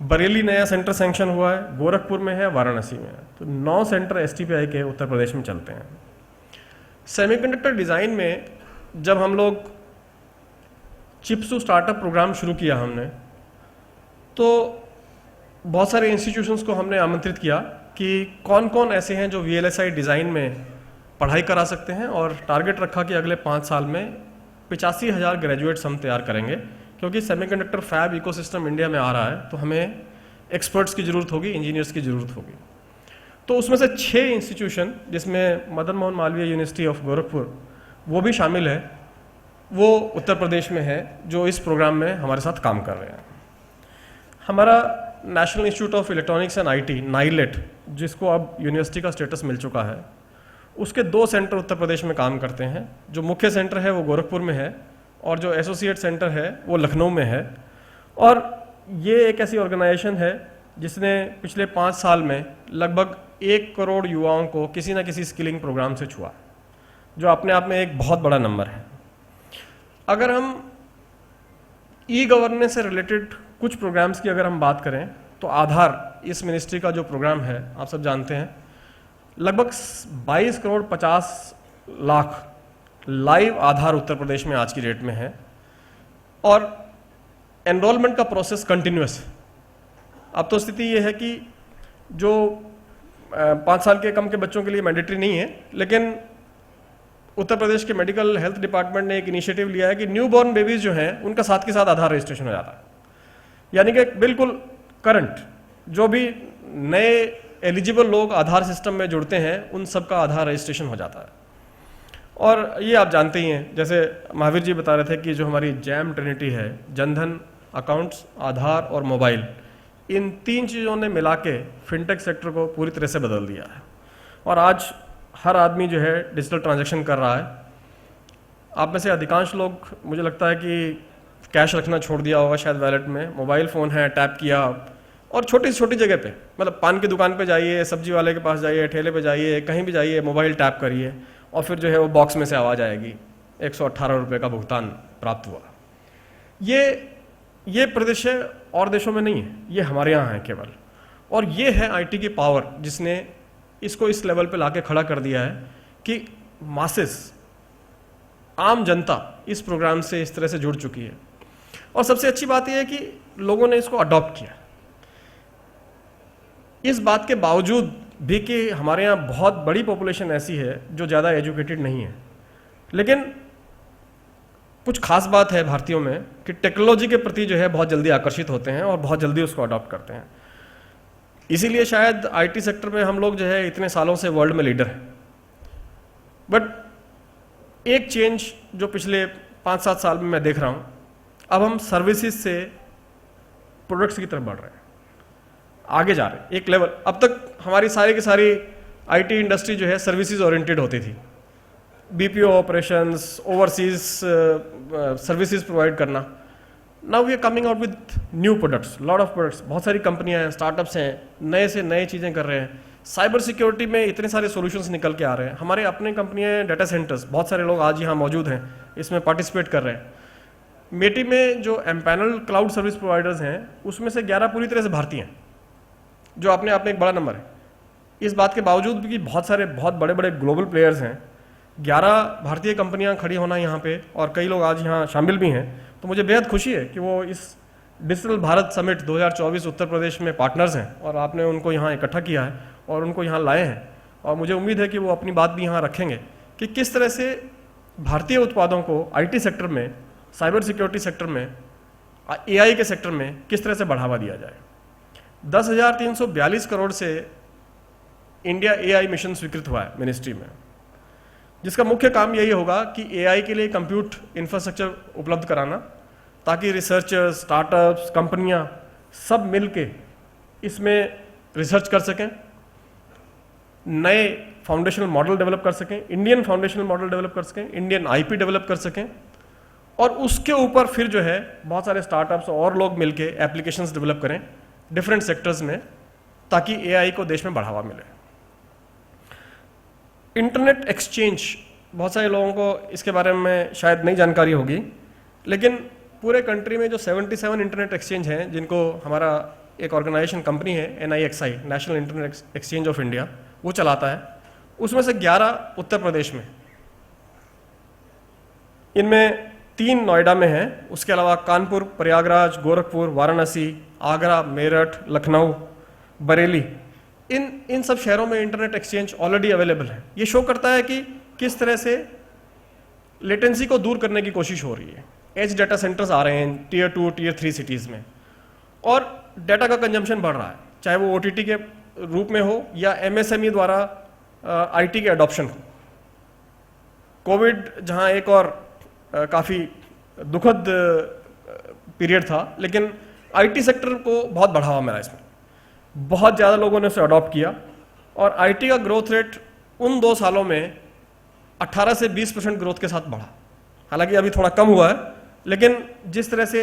बरेली नया सेंटर सैंक्शन हुआ है, गोरखपुर में है, वाराणसी में है। तो 9 सेंटर STPI के उत्तर प्रदेश में चलते हैं। सेमीकंडक्टर डिज़ाइन में जब हम लोग चिप्स टू स्टार्टअप प्रोग्राम शुरू किया हमने, तो बहुत सारे इंस्टीट्यूशंस को हमने आमंत्रित किया कि कौन कौन ऐसे हैं जो VLSI डिज़ाइन में पढ़ाई करा सकते हैं, और टारगेट रखा कि अगले 5 साल में 85,000 ग्रेजुएट्स हम तैयार करेंगे, क्योंकि सेमीकंडक्टर फैब इकोसिस्टम इंडिया में आ रहा है, तो हमें एक्सपर्ट्स की ज़रूरत होगी, इंजीनियर्स की ज़रूरत होगी। तो उसमें से 6 इंस्टीट्यूशन, जिसमें मदन मोहन मालवीय यूनिवर्सिटी ऑफ गोरखपुर वो भी शामिल है, वो उत्तर प्रदेश में है, जो इस प्रोग्राम में हमारे साथ काम कर रहे हैं। हमारा national institute of electronics and IT NIELIT, जिसको अब यूनिवर्सिटी का स्टेटस मिल चुका है, उसके 2 सेंटर उत्तर प्रदेश में काम करते हैं। जो मुख्य सेंटर है वो गोरखपुर में है, और जो एसोसिएट सेंटर है वो लखनऊ में है। और ये एक ऐसी ऑर्गेनाइजेशन है जिसने पिछले 5 साल में लगभग 1 करोड़ युवाओं को किसी न किसी स्किलिंग प्रोग्राम से छुआ, जो अपने आप में एक बहुत बड़ा नंबर है। अगर हम E-गवर्नेंस से रिलेटेड कुछ प्रोग्राम्स की अगर हम बात करें, तो आधार इस मिनिस्ट्री का जो प्रोग्राम है आप सब जानते हैं, लगभग 22 करोड़ 50 लाख लाइव आधार उत्तर प्रदेश में आज की डेट में है, और एनरोलमेंट का प्रोसेस कंटिन्यूअस है। अब तो स्थिति ये है कि जो 5 साल के कम के बच्चों के लिए मैंडेटरी नहीं है, लेकिन उत्तर प्रदेश के मेडिकल हेल्थ डिपार्टमेंट ने एक इनिशिएटिव लिया है कि न्यू बॉर्न बेबीज जो हैं उनका साथ के साथ आधार रजिस्ट्रेशन हो जाता है। यानी कि बिल्कुल करंट जो भी नए एलिजिबल लोग आधार सिस्टम में जुड़ते हैं उन सब का आधार रजिस्ट्रेशन हो जाता है। और ये आप जानते ही हैं, जैसे महावीर जी बता रहे थे कि जो हमारी जैम ट्रिनिटी है, जनधन, अकाउंट्स, आधार और मोबाइल, इन 3 चीज़ों ने मिला के फिनटेक सेक्टर को पूरी तरह से बदल दिया है। और आज हर आदमी जो है डिजिटल ट्रांजैक्शन कर रहा है। आप में से अधिकांश लोग, मुझे लगता है कि कैश रखना छोड़ दिया होगा शायद वैलेट में, मोबाइल फ़ोन है, टैप किया, और छोटी छोटी जगह पे, मतलब पान की दुकान पे जाइए, सब्जी वाले के पास जाइए, ठेले पे जाइए, कहीं भी जाइए, मोबाइल टैप करिए और फिर जो है वो बॉक्स में से आवाज़ आएगी, 118 रुपये का भुगतान प्राप्त हुआ। ये परिदृश्य और देशों में नहीं है, ये हमारे यहाँ है केवल। और ये है आईटी की पावर, जिसने इसको इस लेवल पे लाके खड़ा कर दिया है कि मासेस, आम जनता इस प्रोग्राम से इस तरह से जुड़ चुकी है। और सबसे अच्छी बात यह है कि लोगों ने इसको अडॉप्ट किया। इस बात के बावजूद भी कि हमारे यहाँ बहुत बड़ी पॉपुलेशन ऐसी है जो ज़्यादा एजुकेटेड नहीं है, लेकिन कुछ खास बात है भारतीयों में कि टेक्नोलॉजी के प्रति जो है बहुत जल्दी आकर्षित होते हैं और बहुत जल्दी उसको अडॉप्ट करते हैं। इसीलिए शायद आईटी सेक्टर में हम लोग जो है इतने सालों से वर्ल्ड में लीडर हैं। बट एक चेंज जो पिछले 5-7 साल में मैं देख रहा हूँ, अब हम सर्विसेज से प्रोडक्ट्स की तरफ बढ़ रहे हैं, आगे जा रहे हैं एक लेवल। अब तक हमारी सारी की सारी आईटी इंडस्ट्री जो है सर्विसेज ओरिएंटेड होती थी, BPO operations, overseas services provide करना। Now we are coming out with new products, lot of products, बहुत सारी कंपनियां हैं, स्टार्टअप्स हैं, नए से नए चीज़ें कर रहे हैं। साइबर सिक्योरिटी में इतने सारे सॉल्यूशंस निकल के आ रहे हैं। हमारे अपने कंपनियां हैं, डाटा सेंटर्स, बहुत सारे लोग आज यहाँ मौजूद हैं, इसमें पार्टिसिपेट कर रहे हैं। मेटी में जो एम्पैनल क्लाउड सर्विस प्रोवाइडर्स हैं, उसमें से 11 पूरी तरह से भारतीय हैं, जो अपने आप में एक बड़ा नंबर है। इस बात के बावजूद भी कि बहुत बड़े बड़े ग्लोबल प्लेयर्स हैं, 11 भारतीय कंपनियां खड़ी होना यहाँ पे, और कई लोग आज यहाँ शामिल भी हैं, तो मुझे बेहद खुशी है कि वो इस डिजिटल भारत समिट 2024 उत्तर प्रदेश में पार्टनर्स हैं और आपने उनको यहाँ इकट्ठा किया है और उनको यहाँ लाए हैं। और मुझे उम्मीद है कि वो अपनी बात भी यहाँ रखेंगे कि किस तरह से भारतीय उत्पादों को आईटी सेक्टर में, साइबर सिक्योरिटी सेक्टर में, एआई के सेक्टर में किस तरह से बढ़ावा दिया जाए। 10,342 करोड़ से इंडिया एआई मिशन स्वीकृत हुआ है मिनिस्ट्री में, जिसका मुख्य काम यही होगा कि एआई के लिए कंप्यूट इंफ्रास्ट्रक्चर उपलब्ध कराना, ताकि रिसर्चर्स, स्टार्टअप्स, कंपनियां सब मिलके इसमें रिसर्च कर सकें, नए फाउंडेशनल मॉडल डेवलप कर सकें, इंडियन फाउंडेशनल मॉडल डेवलप कर सकें, इंडियन आईपी डेवलप कर सकें, और उसके ऊपर फिर जो है बहुत सारे स्टार्टअप्स और लोग मिलके एप्लीकेशंस डेवलप करें डिफरेंट सेक्टर्स में, ताकि एआई को देश में बढ़ावा मिले। इंटरनेट एक्सचेंज, बहुत सारे लोगों को इसके बारे में शायद नहीं जानकारी होगी, लेकिन पूरे कंट्री में जो 77 इंटरनेट एक्सचेंज हैं, जिनको हमारा एक ऑर्गेनाइजेशन कंपनी है NIXI, national internet exchange of India, वो चलाता है, उसमें से 11 उत्तर प्रदेश में, इनमें 3 नोएडा में हैं, उसके अलावा कानपुर, प्रयागराज, गोरखपुर, वाराणसी, आगरा, मेरठ, लखनऊ, बरेली, इन सब शहरों में इंटरनेट एक्सचेंज ऑलरेडी अवेलेबल है। ये शो करता है कि किस तरह से लेटेंसी को दूर करने की कोशिश हो रही है। एज डाटा सेंटर्स आ रहे हैं Tier 2, Tier 3 सिटीज़ में, और डाटा का कंजम्पशन बढ़ रहा है, चाहे वो OTT के रूप में हो या MSME द्वारा IT के अडॉप्शन हो। कोविड जहाँ एक और काफ़ी दुखद पीरियड था, लेकिन IT सेक्टर को बहुत बढ़ावा मिला, इसमें बहुत ज़्यादा लोगों ने उसे अडॉप्ट किया, और IT का ग्रोथ रेट उन 2 सालों में 18 से 20% ग्रोथ के साथ बढ़ा। हालांकि अभी थोड़ा कम हुआ है, लेकिन जिस तरह से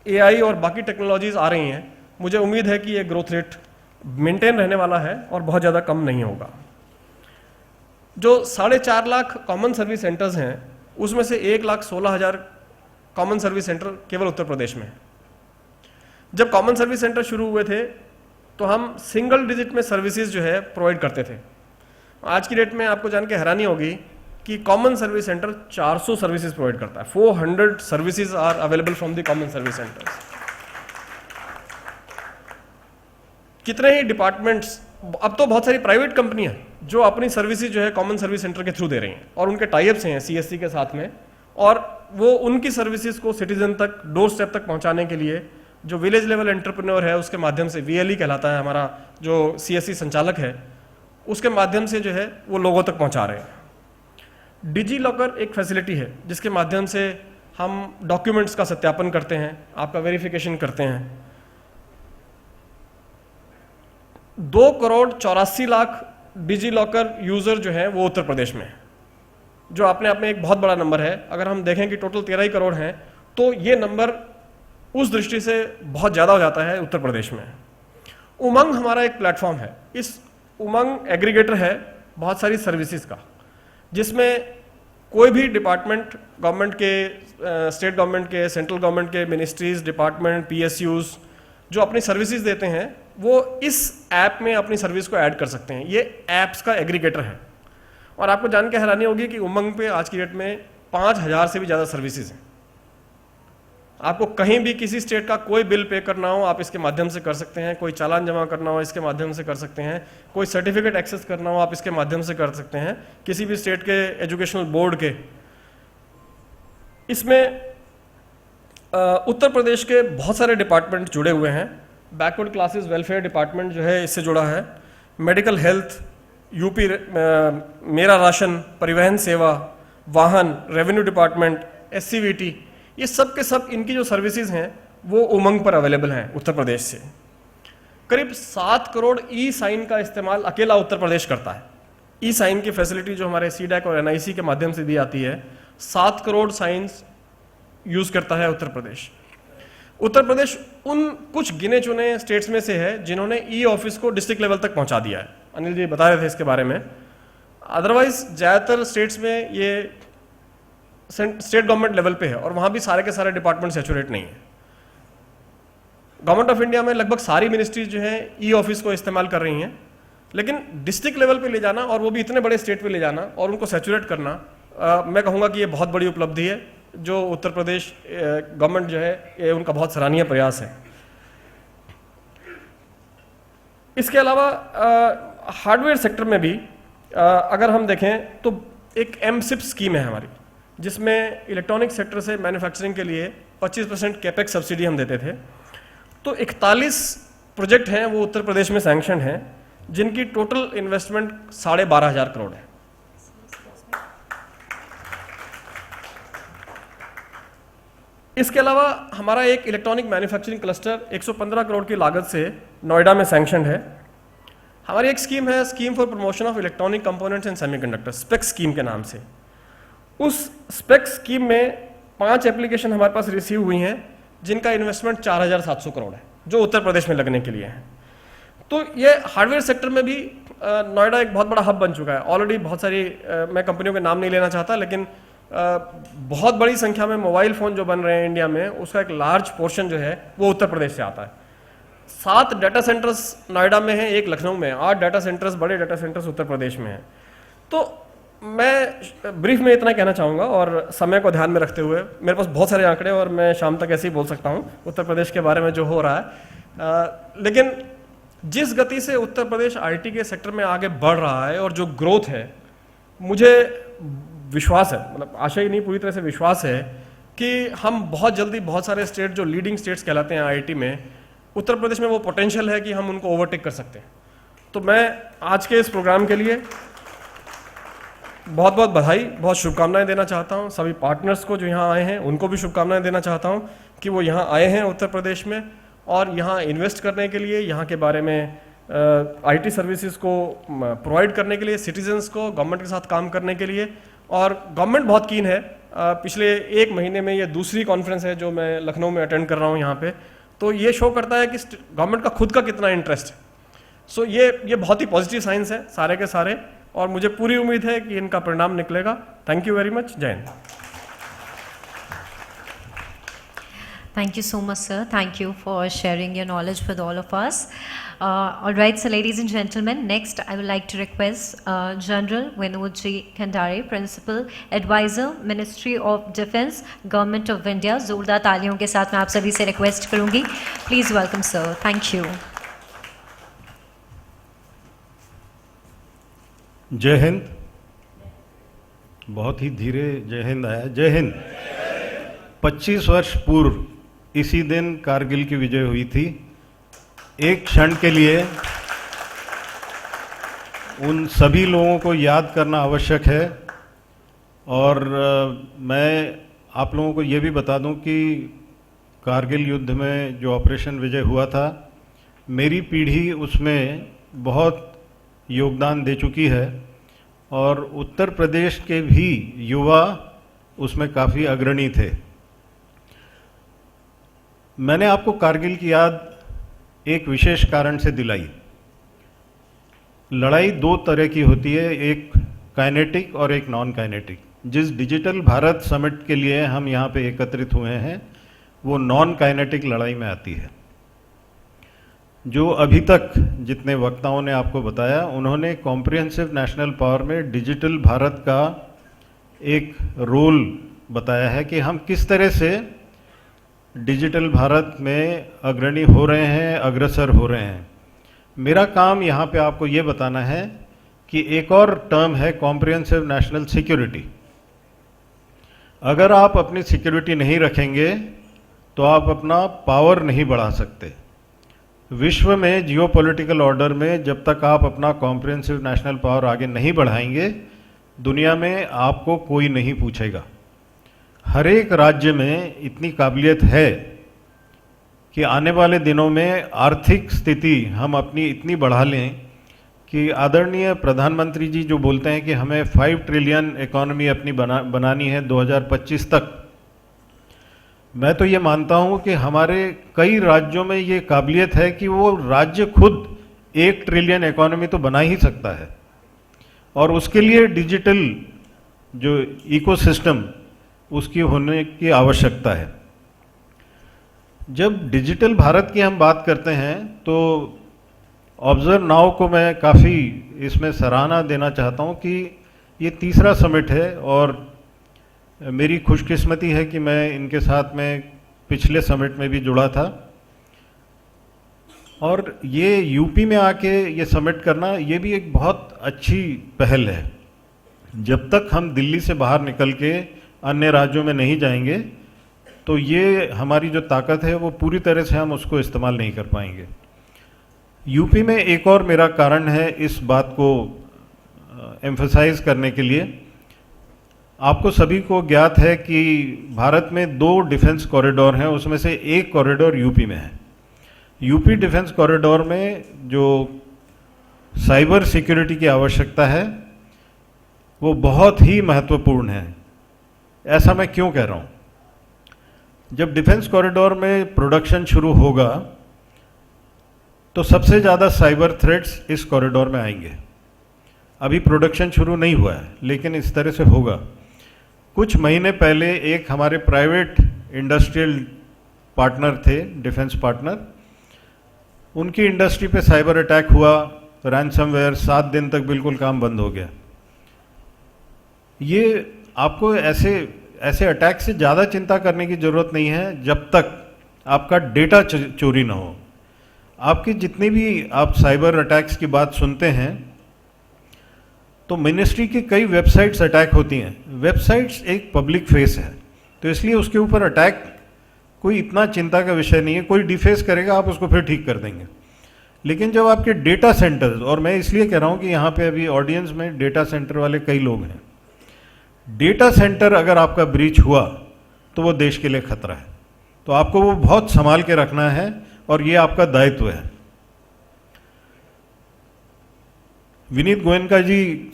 AI और बाकी टेक्नोलॉजीज आ रही हैं, मुझे उम्मीद है कि ये ग्रोथ रेट मेंटेन रहने वाला है और बहुत ज़्यादा कम नहीं होगा। जो 4.5 लाख कॉमन सर्विस सेंटर्स हैं, उसमें से 1,16,000 कॉमन सर्विस सेंटर केवल उत्तर प्रदेश में है। जब कॉमन सर्विस सेंटर शुरू हुए थे तो हम सिंगल डिजिट में सर्विसेज जो है प्रोवाइड करते थे। आज की डेट में आपको जान के हैरानी होगी कि common service centre 400 services provide करता है। 400 services are available from the common service centres. कितने ही डिपार्टमेंट्स, अब तो बहुत सारी प्राइवेट कंपनियां जो अपनी सर्विसेज जो है कॉमन सर्विस सेंटर के थ्रू दे रही हैं, और उनके टाइप्स हैं CSC के साथ में, और वो उनकी सर्विसेज को सिटीजन तक, डोर स्टेप तक पहुंचाने के लिए जो विलेज लेवल एंटरप्रेन्योर है उसके माध्यम से, VLE कहलाता है हमारा जो CSE संचालक है, उसके माध्यम से जो है वो लोगों तक पहुंचा रहे हैं। डिजी लॉकर एक फैसिलिटी है जिसके माध्यम से हम डॉक्यूमेंट्स का सत्यापन करते हैं, आपका वेरिफिकेशन करते हैं। 2,84,00,000 डिजी लॉकर यूज़र जो है वो उत्तर प्रदेश में है, जो अपने आप में एक बहुत बड़ा नंबर है। अगर हम देखें कि टोटल 13 ही करोड़ हैं तो ये नंबर उस दृष्टि से बहुत ज़्यादा हो जाता है उत्तर प्रदेश में। उमंग हमारा एक प्लेटफॉर्म है। इस उमंग एग्रीगेटर है बहुत सारी सर्विसेज का, जिसमें कोई भी डिपार्टमेंट, गवर्नमेंट के, स्टेट गवर्नमेंट के, सेंट्रल गवर्नमेंट के, मिनिस्ट्रीज, डिपार्टमेंट, PSUs जो अपनी सर्विसेज देते हैं वो इस ऐप में अपनी सर्विस को ऐड कर सकते हैं। ये ऐप्स का एग्रीगेटर है। और आपको जान के हैरानी होगी कि उमंग पे आज की डेट में 5,000 से भी ज़्यादा सर्विसेज हैं। आपको कहीं भी किसी स्टेट का कोई बिल पे करना हो आप इसके माध्यम से कर सकते हैं, कोई चालान जमा करना हो इसके माध्यम से कर सकते हैं, कोई सर्टिफिकेट एक्सेस करना हो आप इसके माध्यम से कर सकते हैं, किसी भी स्टेट के एजुकेशनल बोर्ड के। इसमें उत्तर प्रदेश के बहुत सारे डिपार्टमेंट जुड़े हुए हैं। बैकवर्ड क्लासेस वेलफेयर डिपार्टमेंट जो है इससे जुड़ा है, मेडिकल हेल्थ, यूपी मेरा राशन, परिवहन सेवा, वाहन, रेवेन्यू डिपार्टमेंट, SCVT, ये सब के सब इनकी जो सर्विसेज हैं वो उमंग पर अवेलेबल हैं उत्तर प्रदेश से। करीब 7 करोड़ ई-साइन का इस्तेमाल अकेला उत्तर प्रदेश करता है। ई-साइन की फैसिलिटी जो हमारे CDAC और NIC के माध्यम से दी आती है, 7 करोड़ साइंस यूज़ करता है उत्तर प्रदेश। उत्तर प्रदेश उन कुछ गिने चुने स्टेट्स में से है जिन्होंने ई-ऑफिस को डिस्ट्रिक्ट लेवल तक पहुंचा दिया है। अनिल जी बता रहे थे इसके बारे में। अदरवाइज ज़्यादातर स्टेट्स में ये स्टेट गवर्नमेंट लेवल पे है और वहाँ भी सारे के सारे डिपार्टमेंट सैचुरेट नहीं है। गवर्नमेंट ऑफ इंडिया में लगभग सारी मिनिस्ट्रीज जो हैं ई-ऑफिस को इस्तेमाल कर रही हैं, लेकिन डिस्ट्रिक्ट लेवल पे ले जाना और वो भी इतने बड़े स्टेट पे ले जाना और उनको सैचुरेट करना, मैं कहूँगा कि ये बहुत बड़ी उपलब्धि है जो उत्तर प्रदेश गवर्नमेंट जो है ये उनका बहुत सराहनीय प्रयास है। इसके अलावा हार्डवेयर सेक्टर में भी अगर हम देखें तो एक MSIP स्कीम है हमारी, जिसमें इलेक्ट्रॉनिक सेक्टर से मैन्युफैक्चरिंग के लिए 25% कैपेक्स सब्सिडी हम देते थे। तो 41 प्रोजेक्ट हैं वो उत्तर प्रदेश में सैंक्शन हैं, जिनकी टोटल इन्वेस्टमेंट 12,500 करोड़ है। इसके अलावा हमारा एक इलेक्ट्रॉनिक मैन्युफैक्चरिंग क्लस्टर 115 करोड़ की लागत से नोएडा में सैंक्शन है। हमारी एक स्कीम है, scheme for promotion of electronic components and semiconductor, specs scheme के नाम से। उस स्पेक्स स्कीम में 5 एप्लीकेशन हमारे पास रिसीव हुई हैं जिनका इन्वेस्टमेंट 4,700 करोड़ है, जो उत्तर प्रदेश में लगने के लिए है। तो ये हार्डवेयर सेक्टर में भी नोएडा एक बहुत बड़ा हब बन चुका है। ऑलरेडी बहुत सारी मैं कंपनियों के नाम नहीं लेना चाहता, लेकिन बहुत बड़ी संख्या में मोबाइल फ़ोन जो बन रहे हैं इंडिया में, उसका एक लार्ज पोर्शन जो है वो उत्तर प्रदेश से आता है। 7 डाटा सेंटर्स नोएडा में हैं, 1 लखनऊ में है, 8 डाटा सेंटर्स, बड़े डाटा सेंटर्स उत्तर प्रदेश में हैं। तो मैं ब्रीफ में इतना कहना चाहूँगा और समय को ध्यान में रखते हुए, मेरे पास बहुत सारे आंकड़े और मैं शाम तक ऐसे ही बोल सकता हूँ उत्तर प्रदेश के बारे में जो हो रहा है, लेकिन जिस गति से उत्तर प्रदेश IT के सेक्टर में आगे बढ़ रहा है और जो ग्रोथ है, मुझे विश्वास है, मतलब आशा ही नहीं पूरी तरह से विश्वास है कि हम बहुत जल्दी बहुत सारे स्टेट जो लीडिंग स्टेट्स कहलाते हैं IT में, उत्तर प्रदेश में वो पोटेंशियल है कि हम उनको ओवरटेक कर सकते हैं। तो मैं आज के इस प्रोग्राम के लिए बहुत बहुत बधाई, बहुत शुभकामनाएं देना चाहता हूं। सभी पार्टनर्स को जो यहाँ आए हैं उनको भी शुभकामनाएं देना चाहता हूं कि वो यहाँ आए हैं उत्तर प्रदेश में और यहाँ इन्वेस्ट करने के लिए, यहाँ के बारे में IT सर्विसेज को प्रोवाइड करने के लिए, सिटीजन्स को गवर्नमेंट के साथ काम करने के लिए। और गवर्नमेंट बहुत कीन है। पिछले 1 महीने में ये दूसरी कॉन्फ्रेंस है जो मैं लखनऊ में अटेंड कर रहा हूँ यहाँ पे, तो ये शो करता है कि गवर्नमेंट का खुद का कितना इंटरेस्ट है। सो ये बहुत ही पॉजिटिव साइंस है सारे के सारे, और मुझे पूरी उम्मीद है कि इनका परिणाम निकलेगा। Thank you very much. जय Hind. Thank you so much, sir. Thank you for sharing your knowledge with all of us. All right, so ladies and gentlemen, next I would like to request General Vinod G. Kandare, Principal Advisor, Ministry of Defence, Government of India. जोरदार तालियों के साथ मैं आप सभी से request करूंगी। Please welcome, sir. Thank you. जय हिंद। बहुत ही धीरे जय हिंद आया। जय हिंद। 25 वर्ष पूर्व इसी दिन कारगिल की विजय हुई थी। एक क्षण के लिए उन सभी लोगों को याद करना आवश्यक है। और मैं आप लोगों को ये भी बता दूं कि कारगिल युद्ध में जो ऑपरेशन विजय हुआ था, मेरी पीढ़ी उसमें बहुत योगदान दे चुकी है और उत्तर प्रदेश के भी युवा उसमें काफ़ी अग्रणी थे। मैंने आपको कारगिल की याद एक विशेष कारण से दिलाई। लड़ाई दो तरह की होती है, एक काइनेटिक और एक नॉन काइनेटिक। जिस डिजिटल भारत समिट के लिए हम यहाँ पे एकत्रित हुए हैं वो नॉन काइनेटिक लड़ाई में आती है। जो अभी तक जितने वक्ताओं ने आपको बताया, उन्होंने कॉम्प्रिहेंसिव नेशनल पावर में डिजिटल भारत का एक रोल बताया है कि हम किस तरह से डिजिटल भारत में अग्रणी हो रहे हैं, अग्रसर हो रहे हैं। मेरा काम यहाँ पे आपको ये बताना है कि एक और टर्म है कॉम्प्रिहेंसिव नेशनल सिक्योरिटी। अगर आप अपनी सिक्योरिटी नहीं रखेंगे तो आप अपना पावर नहीं बढ़ा सकते। विश्व में जियोपॉलिटिकल ऑर्डर में जब तक आप अपना कॉम्प्रिहेंसिव नेशनल पावर आगे नहीं बढ़ाएंगे, दुनिया में आपको कोई नहीं पूछेगा। हर एक राज्य में इतनी काबिलियत है कि आने वाले दिनों में आर्थिक स्थिति हम अपनी इतनी बढ़ा लें कि आदरणीय प्रधानमंत्री जी जो बोलते हैं कि हमें 5 ट्रिलियन इकोनॉमी अपनी बनानी है 2025 तक, मैं तो ये मानता हूँ कि हमारे कई राज्यों में ये काबिलियत है कि वो राज्य खुद 1 ट्रिलियन इकोनॉमी तो बना ही सकता है। और उसके लिए डिजिटल जो इकोसिस्टम उसकी होने की आवश्यकता है। जब डिजिटल भारत की हम बात करते हैं तो ऑब्जर्व नाउ को मैं काफ़ी इसमें सराहना देना चाहता हूं कि ये तीसरा समिट है और मेरी खुशकिस्मती है कि मैं इनके साथ में पिछले समिट में भी जुड़ा था। और ये यूपी में आके ये समिट करना ये भी एक बहुत अच्छी पहल है। जब तक हम दिल्ली से बाहर निकल के अन्य राज्यों में नहीं जाएंगे तो ये हमारी जो ताकत है वो पूरी तरह से हम उसको इस्तेमाल नहीं कर पाएंगे। यूपी में एक और मेरा कारण है इस बात को एम्फसाइज करने के लिए। आपको सभी को ज्ञात है कि भारत में 2 डिफेंस कॉरिडोर हैं, उसमें से एक कॉरिडोर यूपी में है। यूपी डिफेंस कॉरिडोर में जो साइबर सिक्योरिटी की आवश्यकता है वो बहुत ही महत्वपूर्ण है। ऐसा मैं क्यों कह रहा हूँ? जब डिफेंस कॉरिडोर में प्रोडक्शन शुरू होगा तो सबसे ज़्यादा साइबर थ्रेट्स इस कॉरिडोर में आएंगे। अभी प्रोडक्शन शुरू नहीं हुआ है लेकिन इस तरह से होगा। कुछ महीने पहले एक हमारे प्राइवेट इंडस्ट्रियल पार्टनर थे, डिफेंस पार्टनर, उनकी इंडस्ट्री पे साइबर अटैक हुआ, रैंसमवेयर, 7 दिन तक बिल्कुल काम बंद हो गया। ये आपको ऐसे अटैक से ज़्यादा चिंता करने की ज़रूरत नहीं है जब तक आपका डेटा चोरी ना हो। आपकी जितनी भी आप साइबर अटैक्स की बात सुनते हैं तो मिनिस्ट्री की कई वेबसाइट्स अटैक होती हैं। वेबसाइट्स एक पब्लिक फेस है तो इसलिए उसके ऊपर अटैक कोई इतना चिंता का विषय नहीं है। कोई डिफेस करेगा, आप उसको फिर ठीक कर देंगे। लेकिन जब आपके डेटा सेंटर्स, और मैं इसलिए कह रहा हूँ कि यहाँ पे अभी ऑडियंस में डेटा सेंटर वाले कई लोग हैं, डेटा सेंटर अगर आपका ब्रीच हुआ तो वो देश के लिए खतरा है। तो आपको वो बहुत संभाल के रखना है और ये आपका दायित्व है। विनीत गोयनका जी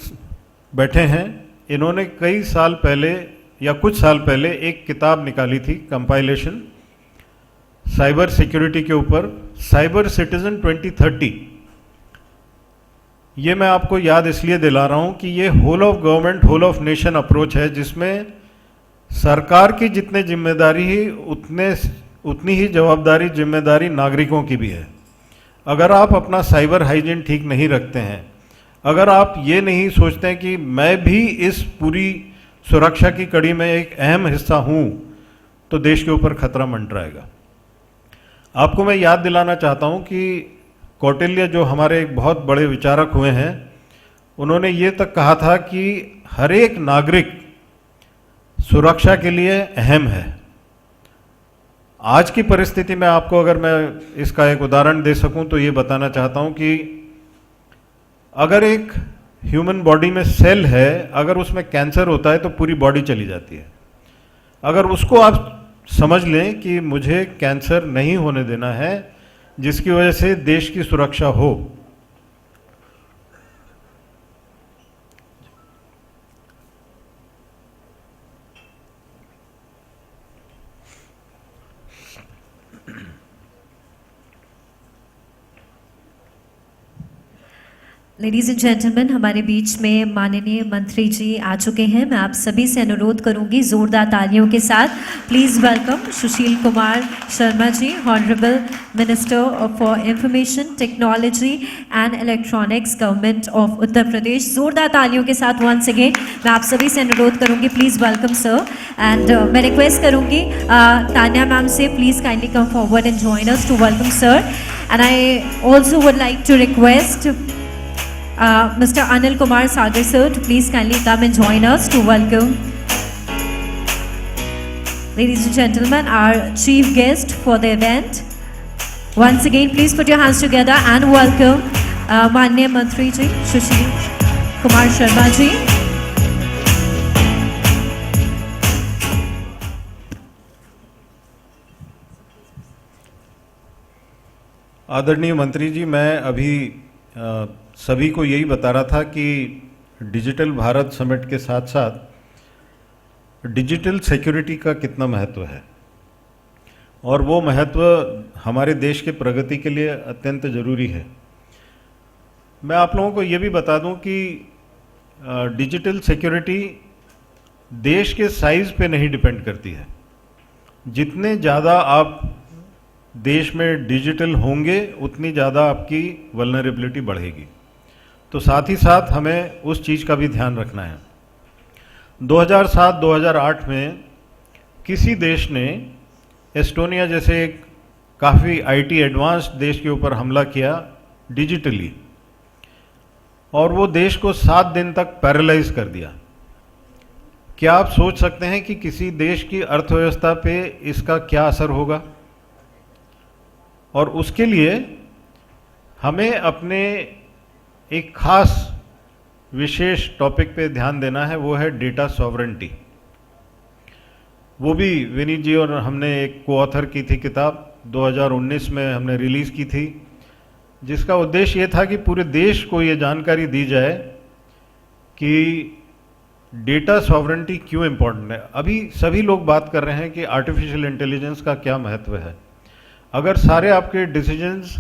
बैठे हैं, इन्होंने कई साल पहले या कुछ साल पहले एक किताब निकाली थी, कंपाइलेशन साइबर सिक्योरिटी के ऊपर, साइबर सिटीजन 2030। ये मैं आपको याद इसलिए दिला रहा हूं कि ये whole of government, whole of nation approach है जिसमें सरकार की जितने जिम्मेदारी है उतनी ही जवाबदारी, जिम्मेदारी नागरिकों की भी है। अगर आप अपना साइबर हाइजीन ठीक नहीं रखते हैं, अगर आप ये नहीं सोचते हैं कि मैं भी इस पूरी सुरक्षा की कड़ी में एक अहम हिस्सा हूं, तो देश के ऊपर खतरा मंडराएगा। आपको मैं याद दिलाना चाहता हूं कि कौटिल्य जो हमारे एक बहुत बड़े विचारक हुए हैं, उन्होंने ये तक कहा था कि हर एक नागरिक सुरक्षा के लिए अहम है। आज की परिस्थिति में आपको अगर मैं इसका एक उदाहरण दे सकूं तो ये बताना चाहता हूं कि अगर एक ह्यूमन बॉडी में सेल है, अगर उसमें कैंसर होता है तो पूरी बॉडी चली जाती है। अगर उसको आप समझ लें कि मुझे कैंसर नहीं होने देना है, जिसकी वजह से देश की सुरक्षा हो, लेडीज एंड जेंटलमैन, हमारे बीच में माननीय मंत्री जी आ चुके हैं। मैं आप सभी से अनुरोध करूंगी जोरदार तालियों के साथ please welcome Sushil Kumar Sharma ji, honourable minister for information technology and electronics, government of Uttar Pradesh. जोरदार तालियों के साथ वंस अगेन मैं आप सभी से अनुरोध करूंगी, प्लीज वेलकम सर। एंड मैं रिक्वेस्ट करूंगी तान्या मैम से, please kindly come forward and join us to welcome sir. And I also would like to request Mr. Anil Kumar Sagar sir to please kindly come and join us to welcome, ladies and gentlemen, our chief guest for the event. Once again, please put your hands together and welcome Manya Mantri ji, Sushil Kumar Sharma ji. आदरणीय मंत्री जी, मैं अभी सभी को यही बता रहा था कि डिजिटल भारत समिट के साथ साथ डिजिटल सिक्योरिटी का कितना महत्व है, और वो महत्व हमारे देश के प्रगति के लिए अत्यंत जरूरी है। मैं आप लोगों को ये भी बता दूं कि डिजिटल सिक्योरिटी देश के साइज पे नहीं डिपेंड करती है। जितने ज़्यादा आप देश में डिजिटल होंगे, उतनी ज़्यादा आपकी वल्नरेबिलिटी बढ़ेगी। तो साथ ही साथ हमें उस चीज़ का भी ध्यान रखना है। 2007-2008 में किसी देश ने एस्टोनिया जैसे एक काफ़ी आईटी एडवांस्ड देश के ऊपर हमला किया डिजिटली, और वो देश को 7 दिन तक पैरालाइज कर दिया। क्या आप सोच सकते हैं कि किसी देश की अर्थव्यवस्था पे इसका क्या असर होगा? और उसके लिए हमें अपने एक खास विशेष टॉपिक पे ध्यान देना है, वो है डेटा सॉवरेंटी। वो भी विनीत जी और हमने एक को ऑथर की थी किताब, 2019 में हमने रिलीज़ की थी, जिसका उद्देश्य ये था कि पूरे देश को ये जानकारी दी जाए कि डेटा सॉवरेंटी क्यों इम्पोर्टेंट है। अभी सभी लोग बात कर रहे हैं कि आर्टिफिशियल इंटेलिजेंस का क्या महत्व है। अगर सारे आपके डिसीजंस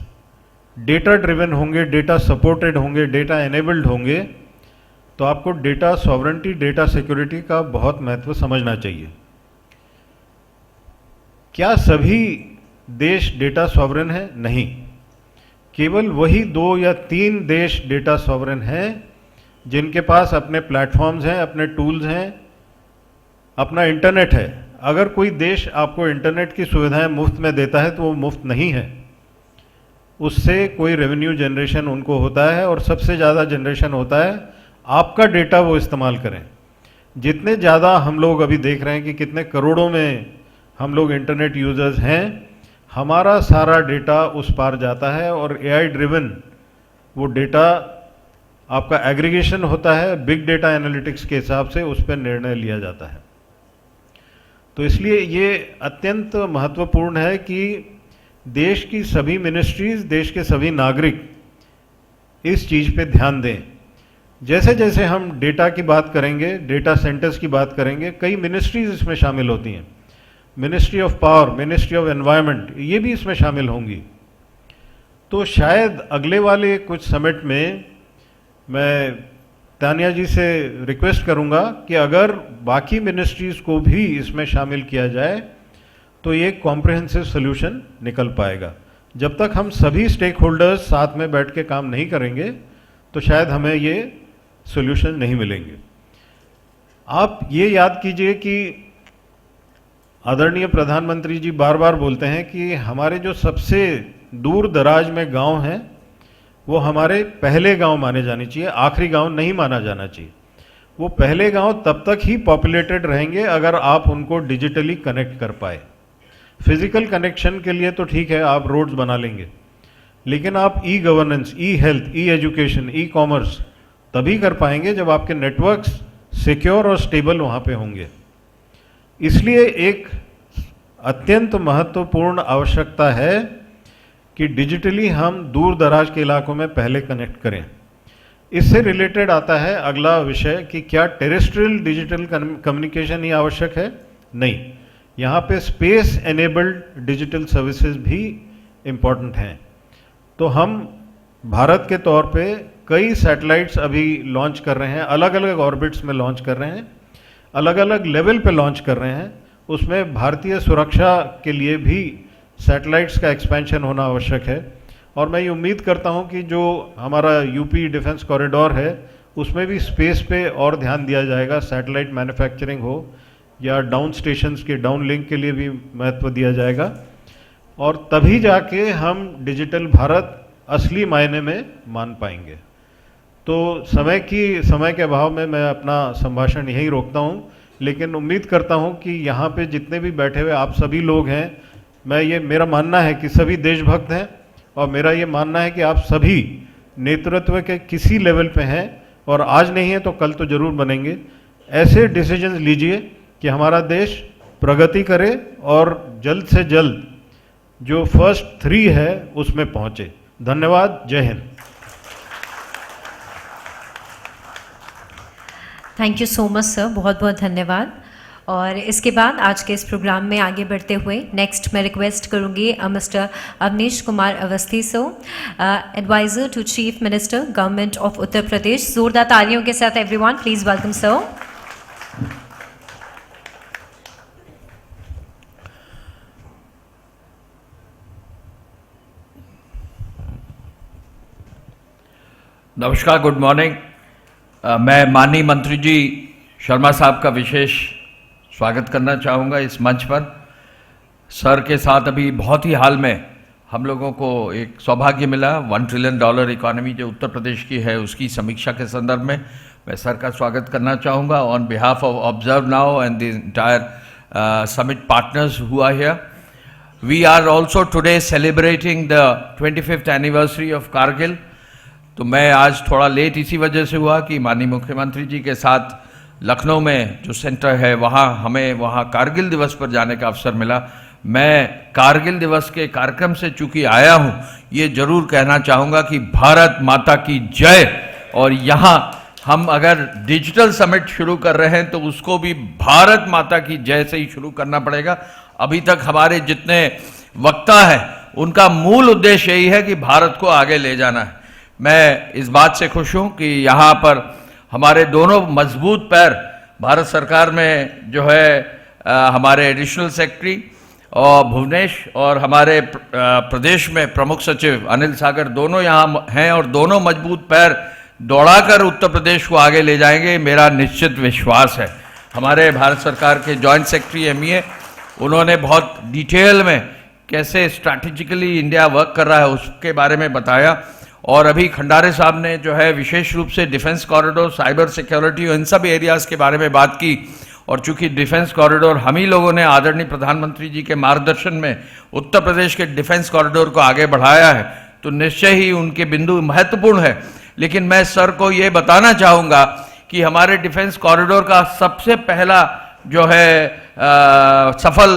डेटा ड्रिवन होंगे, डेटा सपोर्टेड होंगे, डेटा एनेबल्ड होंगे, तो आपको डेटा सॉवरेंटी, डेटा सिक्योरिटी का बहुत महत्व समझना चाहिए। क्या सभी देश डेटा सॉवरेन है? नहीं, केवल वही 2 या 3 देश डेटा सॉवरेन हैं जिनके पास अपने प्लेटफॉर्म्स हैं, अपने टूल्स हैं, अपना इंटरनेट है। अगर कोई देश आपको इंटरनेट की सुविधाएं मुफ्त में देता है तो वो मुफ्त नहीं है, उससे कोई रेवेन्यू जनरेशन उनको होता है, और सबसे ज़्यादा जनरेशन होता है आपका डेटा वो इस्तेमाल करें। जितने ज़्यादा हम लोग अभी देख रहे हैं कि कितने करोड़ों में हम लोग इंटरनेट यूज़र्स हैं, हमारा सारा डेटा उस पार जाता है, और एआई ड्रिवन वो डेटा आपका एग्रीगेशन होता है, बिग डेटा एनालिटिक्स के हिसाब से उस पर निर्णय लिया जाता है। तो इसलिए ये अत्यंत महत्वपूर्ण है कि देश की सभी मिनिस्ट्रीज, देश के सभी नागरिक इस चीज़ पे ध्यान दें। जैसे जैसे हम डेटा की बात करेंगे, डेटा सेंटर्स की बात करेंगे, कई मिनिस्ट्रीज इसमें शामिल होती हैं। Ministry of power, ministry of environment, ये भी इसमें शामिल होंगी। तो शायद अगले वाले कुछ समिट में मैं तानिया जी से रिक्वेस्ट करूंगा कि अगर बाकी मिनिस्ट्रीज को भी इसमें शामिल किया जाए तो ये कॉम्प्रिहेंसिव सोल्यूशन निकल पाएगा। जब तक हम सभी स्टेक होल्डर्स साथ में बैठ के काम नहीं करेंगे तो शायद हमें ये सोल्यूशन नहीं मिलेंगे। आप ये याद कीजिए कि आदरणीय प्रधानमंत्री जी बार बार बोलते हैं कि हमारे जो सबसे दूर दराज में गांव हैं वो हमारे पहले गांव माने जाने चाहिए, आखिरी गांव नहीं माना जाना चाहिए। वो पहले गांव तब तक ही पॉपुलेटेड रहेंगे अगर आप उनको डिजिटली कनेक्ट कर पाए। फिजिकल कनेक्शन के लिए तो ठीक है, आप रोड्स बना लेंगे, लेकिन आप ई गवर्नेंस, ई हेल्थ, ई एजुकेशन, ई कॉमर्स तभी कर पाएंगे जब आपके नेटवर्क्स सिक्योर और स्टेबल वहाँ पे होंगे। इसलिए एक अत्यंत महत्वपूर्ण आवश्यकता है कि डिजिटली हम दूर दराज के इलाकों में पहले कनेक्ट करें। इससे रिलेटेड आता है अगला विषय कि क्या टेरेस्ट्रियल डिजिटल कम्युनिकेशन ही आवश्यक है? नहीं, यहाँ पे स्पेस एनेबल्ड डिजिटल सर्विसेज भी इम्पॉर्टेंट हैं। तो हम भारत के तौर पे कई सैटेलाइट्स अभी लॉन्च कर रहे हैं, अलग अलग ऑर्बिट्स में लॉन्च कर रहे हैं, अलग अलग लेवल पे लॉन्च कर रहे हैं। उसमें भारतीय सुरक्षा के लिए भी सैटेलाइट्स का एक्सपेंशन होना आवश्यक है। और मैं ये उम्मीद करता हूँ कि जो हमारा यूपी डिफेंस कॉरिडोर है उसमें भी स्पेस पे और ध्यान दिया जाएगा, सैटेलाइट मैन्युफैक्चरिंग हो या डाउन स्टेशंस के डाउन लिंक के लिए भी महत्व दिया जाएगा। और तभी जाके हम डिजिटल भारत असली मायने में मान पाएंगे। तो समय के अभाव में मैं अपना संभाषण यहीं रोकता हूँ, लेकिन उम्मीद करता हूँ कि यहाँ पे जितने भी बैठे हुए आप सभी लोग हैं, मेरा मानना है कि सभी देशभक्त हैं, और मेरा ये मानना है कि आप सभी नेतृत्व के किसी लेवल पे हैं, और आज नहीं है तो कल तो जरूर बनेंगे। ऐसे डिसीजंस लीजिए कि हमारा देश प्रगति करे और जल्द से जल्द जो फर्स्ट 3 है उसमें पहुंचे। धन्यवाद, जय Hind. Thank you so much sir, बहुत बहुत धन्यवाद। और इसके बाद आज के इस प्रोग्राम में आगे बढ़ते हुए नेक्स्ट मैं रिक्वेस्ट करूंगी mister Avnish Kumar Awasthi sir, adviser to chief minister government of Uttar Pradesh. जोरदार तालियों के साथ एवरीवन प्लीज वेलकम सर। नमस्कार, गुड मॉर्निंग। मैं माननीय मंत्री जी शर्मा साहब का विशेष स्वागत करना चाहूँगा इस मंच पर। सर के साथ अभी बहुत ही हाल में हम लोगों को एक सौभाग्य मिला, $1 ट्रिलियन इकोनॉमी जो उत्तर प्रदेश की है उसकी समीक्षा के संदर्भ में मैं सर का स्वागत करना चाहूँगा on behalf of Observe Now and the entire summit partners who are here. We are also today celebrating the 25th anniversary of Kargil. तो मैं आज थोड़ा लेट इसी वजह से हुआ कि माननीय मुख्यमंत्री जी के साथ लखनऊ में जो सेंटर है हमें वहाँ कारगिल दिवस पर जाने का अवसर मिला। मैं कारगिल दिवस के कार्यक्रम से चूंकि आया हूँ, ये जरूर कहना चाहूँगा कि भारत माता की जय। और यहाँ हम अगर डिजिटल समिट शुरू कर रहे हैं तो उसको भी भारत माता की जय से ही शुरू करना पड़ेगा। अभी तक हमारे जितने वक्ता हैं उनका मूल उद्देश्य यही है कि भारत को आगे ले जाना है। मैं इस बात से खुश हूँ कि यहाँ पर हमारे दोनों मजबूत पैर भारत सरकार में जो है हमारे एडिशनल सेक्रेटरी और भुवनेश और हमारे प्रदेश में प्रमुख सचिव अनिल सागर दोनों यहाँ हैं और दोनों मजबूत पैर दौड़ाकर उत्तर प्रदेश को आगे ले जाएंगे, मेरा निश्चित विश्वास है। हमारे भारत सरकार के जॉइंट सेक्रेटरी MEA उन्होंने बहुत डिटेल में कैसे स्ट्रैटेजिकली इंडिया वर्क कर रहा है उसके बारे में बताया। और अभी खंडारे साहब ने जो है विशेष रूप से डिफेंस कॉरिडोर, साइबर सिक्योरिटी और इन सब एरियाज़ के बारे में बात की। और चूंकि डिफेंस कॉरिडोर हम ही लोगों ने आदरणीय प्रधानमंत्री जी के मार्गदर्शन में उत्तर प्रदेश के डिफेंस कॉरिडोर को आगे बढ़ाया है, तो निश्चय ही उनके बिंदु महत्वपूर्ण है। लेकिन मैं सर को ये बताना चाहूँगा कि हमारे डिफेंस कॉरिडोर का सबसे पहला जो है सफल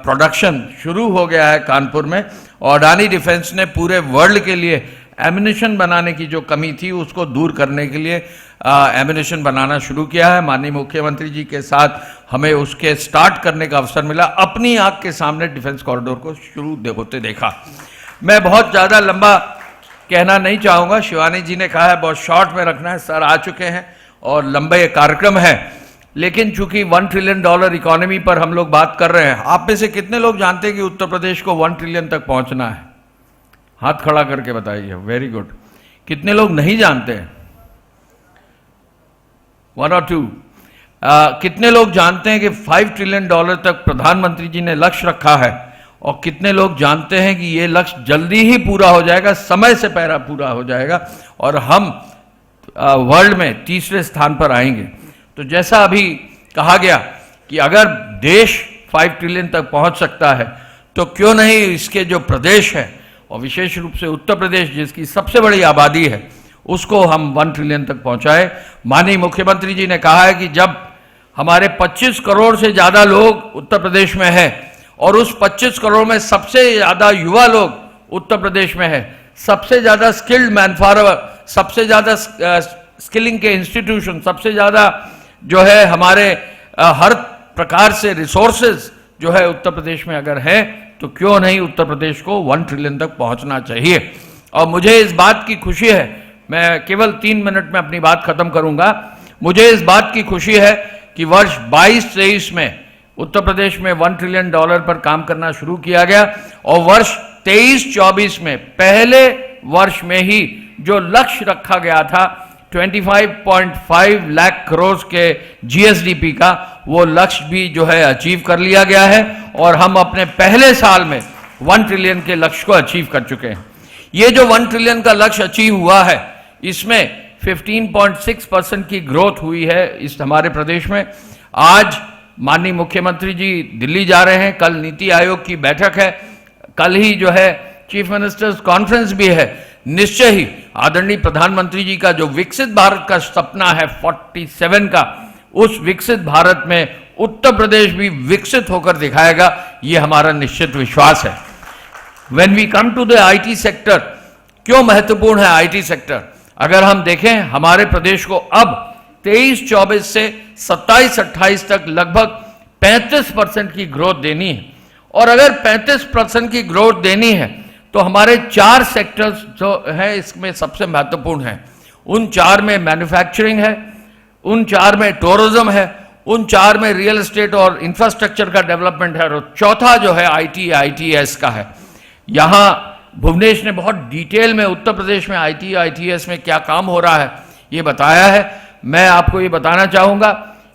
प्रोडक्शन शुरू हो गया है कानपुर में। और अडानी डिफेंस ने पूरे वर्ल्ड के लिए एम्यूनिशन बनाने की जो कमी थी उसको दूर करने के लिए एम्यूनिशन बनाना शुरू किया है। माननीय मुख्यमंत्री जी के साथ हमें उसके स्टार्ट करने का अवसर मिला। अपनी आंख के सामने डिफेंस कॉरिडोर को शुरू होते देखा। मैं बहुत ज़्यादा लंबा कहना नहीं चाहूँगा, शिवानी जी ने कहा है बहुत शॉर्ट में रखना है। सर आ चुके हैं और लंबे कार्यक्रम है, लेकिन चूंकि $1 ट्रिलियन इकोनॉमी पर हम लोग बात कर रहे हैं, आप में से कितने लोग जानते हैं कि उत्तर प्रदेश को 1 ट्रिलियन तक पहुंचना है? हाथ खड़ा करके बताइए। Very good. कितने लोग नहीं जानते हैं? 1 और 2। कितने लोग जानते हैं कि $5 ट्रिलियन तक प्रधानमंत्री जी ने लक्ष्य रखा है? और कितने लोग जानते हैं कि ये लक्ष्य जल्दी ही पूरा हो जाएगा, समय से पहले पूरा हो जाएगा और हम वर्ल्ड में तीसरे स्थान पर आएंगे? तो जैसा अभी कहा गया कि अगर देश 5 ट्रिलियन तक पहुंच सकता है, तो क्यों नहीं इसके जो प्रदेश है और विशेष रूप से उत्तर प्रदेश जिसकी सबसे बड़ी आबादी है उसको हम 1 ट्रिलियन तक पहुंचाए। माननीय मुख्यमंत्री जी ने कहा है कि जब हमारे 25 करोड़ से ज़्यादा लोग उत्तर प्रदेश में है और उस 25 करोड़ में सबसे ज़्यादा युवा लोग उत्तर प्रदेश में है, सबसे ज़्यादा स्किल्ड मैनपावर, सबसे ज़्यादा स्किलिंग के इंस्टीट्यूशन, सबसे ज़्यादा जो है हमारे हर प्रकार से रिसोर्सेज जो है उत्तर प्रदेश में अगर है, तो क्यों नहीं उत्तर प्रदेश को 1 ट्रिलियन तक पहुंचना चाहिए। और मुझे इस बात की खुशी है, मैं केवल 3 मिनट में अपनी बात खत्म करूंगा, मुझे इस बात की खुशी है कि वर्ष 22-23 में उत्तर प्रदेश में $1 ट्रिलियन पर काम करना शुरू किया गया और वर्ष 23-24 में पहले वर्ष में ही जो लक्ष्य रखा गया था 25.5 लाख करोड़ के जीएसडीपी का, वो लक्ष्य भी जो है अचीव कर लिया गया है और हम अपने पहले साल में 1 ट्रिलियन के लक्ष्य को अचीव कर चुके हैं। ये जो 1 ट्रिलियन का लक्ष्य अचीव हुआ है, इसमें 15.6% की ग्रोथ हुई है इस हमारे प्रदेश में। आज माननीय मुख्यमंत्री जी दिल्ली जा रहे हैं, कल नीति आयोग की बैठक है, कल ही जो है चीफ मिनिस्टर्स कॉन्फ्रेंस भी है। निश्चय ही आदरणीय प्रधानमंत्री जी का जो विकसित भारत का सपना है 47 का, उस विकसित भारत में उत्तर प्रदेश भी विकसित होकर दिखाएगा, ये हमारा निश्चित विश्वास है। When we come to the IT sector, क्यों महत्वपूर्ण है आईटी सेक्टर? अगर हम देखें हमारे प्रदेश को अब 23-24 से 27-28 तक लगभग 35% की ग्रोथ देनी है और अगर 35% की ग्रोथ देनी है तो हमारे 4 सेक्टर्स जो हैं इसमें सबसे महत्वपूर्ण हैं। उन 4 में मैन्युफैक्चरिंग है, उन 4 में टूरिज्म है, उन 4 में रियल एस्टेट और इंफ्रास्ट्रक्चर का डेवलपमेंट है और चौथा जो है आईटीएस का है। यहाँ भुवनेश ने बहुत डिटेल में उत्तर प्रदेश में आईटीएस में क्या काम हो रहा है ये बताया है। मैं आपको ये बताना चाहूँगा,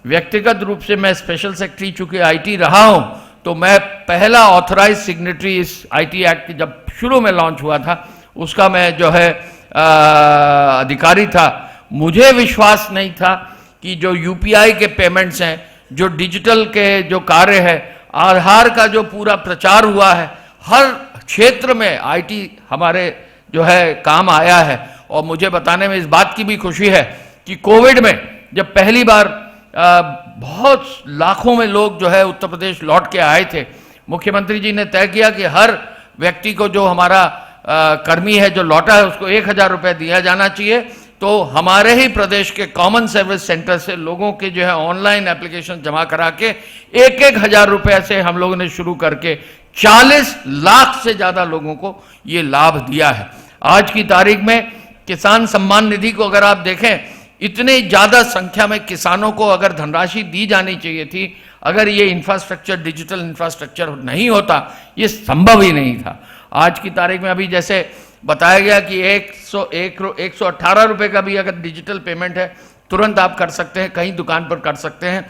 व्यक्तिगत रूप से मैं स्पेशल सेक्रेटरी चूँकि आईटी रहा हूँ, तो मैं पहला ऑथराइज सिग्नेटरी इस आईटी एक्ट जब शुरू में लॉन्च हुआ था उसका मैं जो है अधिकारी था। मुझे विश्वास नहीं था कि जो यूपीआई के पेमेंट्स हैं, जो डिजिटल के जो कार्य है, आधार का जो पूरा प्रचार हुआ है, हर क्षेत्र में आईटी हमारे जो है काम आया है। और मुझे बताने में इस बात की भी खुशी है कि कोविड में जब पहली बार बहुत लाखों में लोग जो है उत्तर प्रदेश लौट के आए थे, मुख्यमंत्री जी ने तय किया कि हर व्यक्ति को जो हमारा कर्मी है जो लौटा है उसको 1000 रुपये दिया जाना चाहिए। तो हमारे ही प्रदेश के कॉमन सर्विस सेंटर से लोगों के जो है ऑनलाइन एप्लीकेशन जमा करा के 1-1000 रुपये से हम लोगों ने शुरू करके 40 लाख से ज़्यादा लोगों को ये लाभ दिया है। आज की तारीख में किसान सम्मान निधि को अगर आप देखें, इतने ज़्यादा संख्या में किसानों को अगर धनराशि दी जानी चाहिए थी, अगर ये इंफ्रास्ट्रक्चर डिजिटल इंफ्रास्ट्रक्चर नहीं होता ये संभव ही नहीं था। आज की तारीख में अभी जैसे बताया गया कि 118 रुपये का भी अगर डिजिटल पेमेंट है तुरंत आप कर सकते हैं, कहीं दुकान पर कर सकते हैं।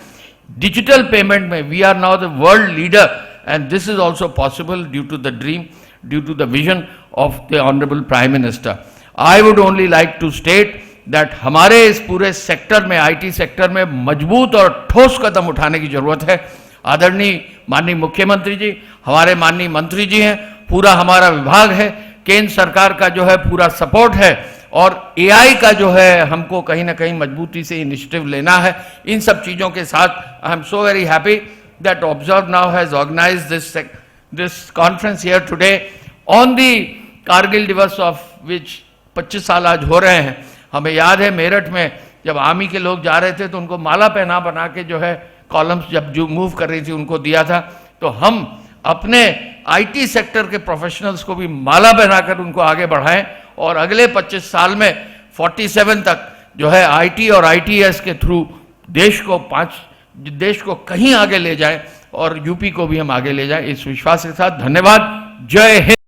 डिजिटल पेमेंट में we are now the world leader and this is also possible due to the dream, due to the vision of the honourable prime minister. I would only like to state that हमारे इस पूरे sector में, IT sector में मजबूत और ठोस कदम उठाने की जरूरत है। आदरणीय माननीय मुख्यमंत्री जी, हमारे माननीय मंत्री जी हैं, पूरा हमारा विभाग है, केंद्र सरकार का जो है पूरा सपोर्ट है और एआई का जो है हमको कहीं ना कहीं मजबूती से इनिशिएटिव लेना है। इन सब चीज़ों के साथ I am so very happy that Observe Now has organised this conference here today on the Kargil Diwas of विच 25 साल आज हो रहे हैं। हमें याद है मेरठ में जब आर्मी के लोग जा रहे थे तो उनको माला पहना बना के जो है कॉलम्स जब जो मूव कर रही थी उनको दिया था। तो हम अपने आईटी सेक्टर के प्रोफेशनल्स को भी माला पहनाकर उनको आगे बढ़ाएं और अगले 25 साल में 47 तक जो है आईटी और आईटीएस के थ्रू देश को कहीं आगे ले जाएं और यूपी को भी हम आगे ले जाएं। इस विश्वास के साथ धन्यवाद। जय हिंद।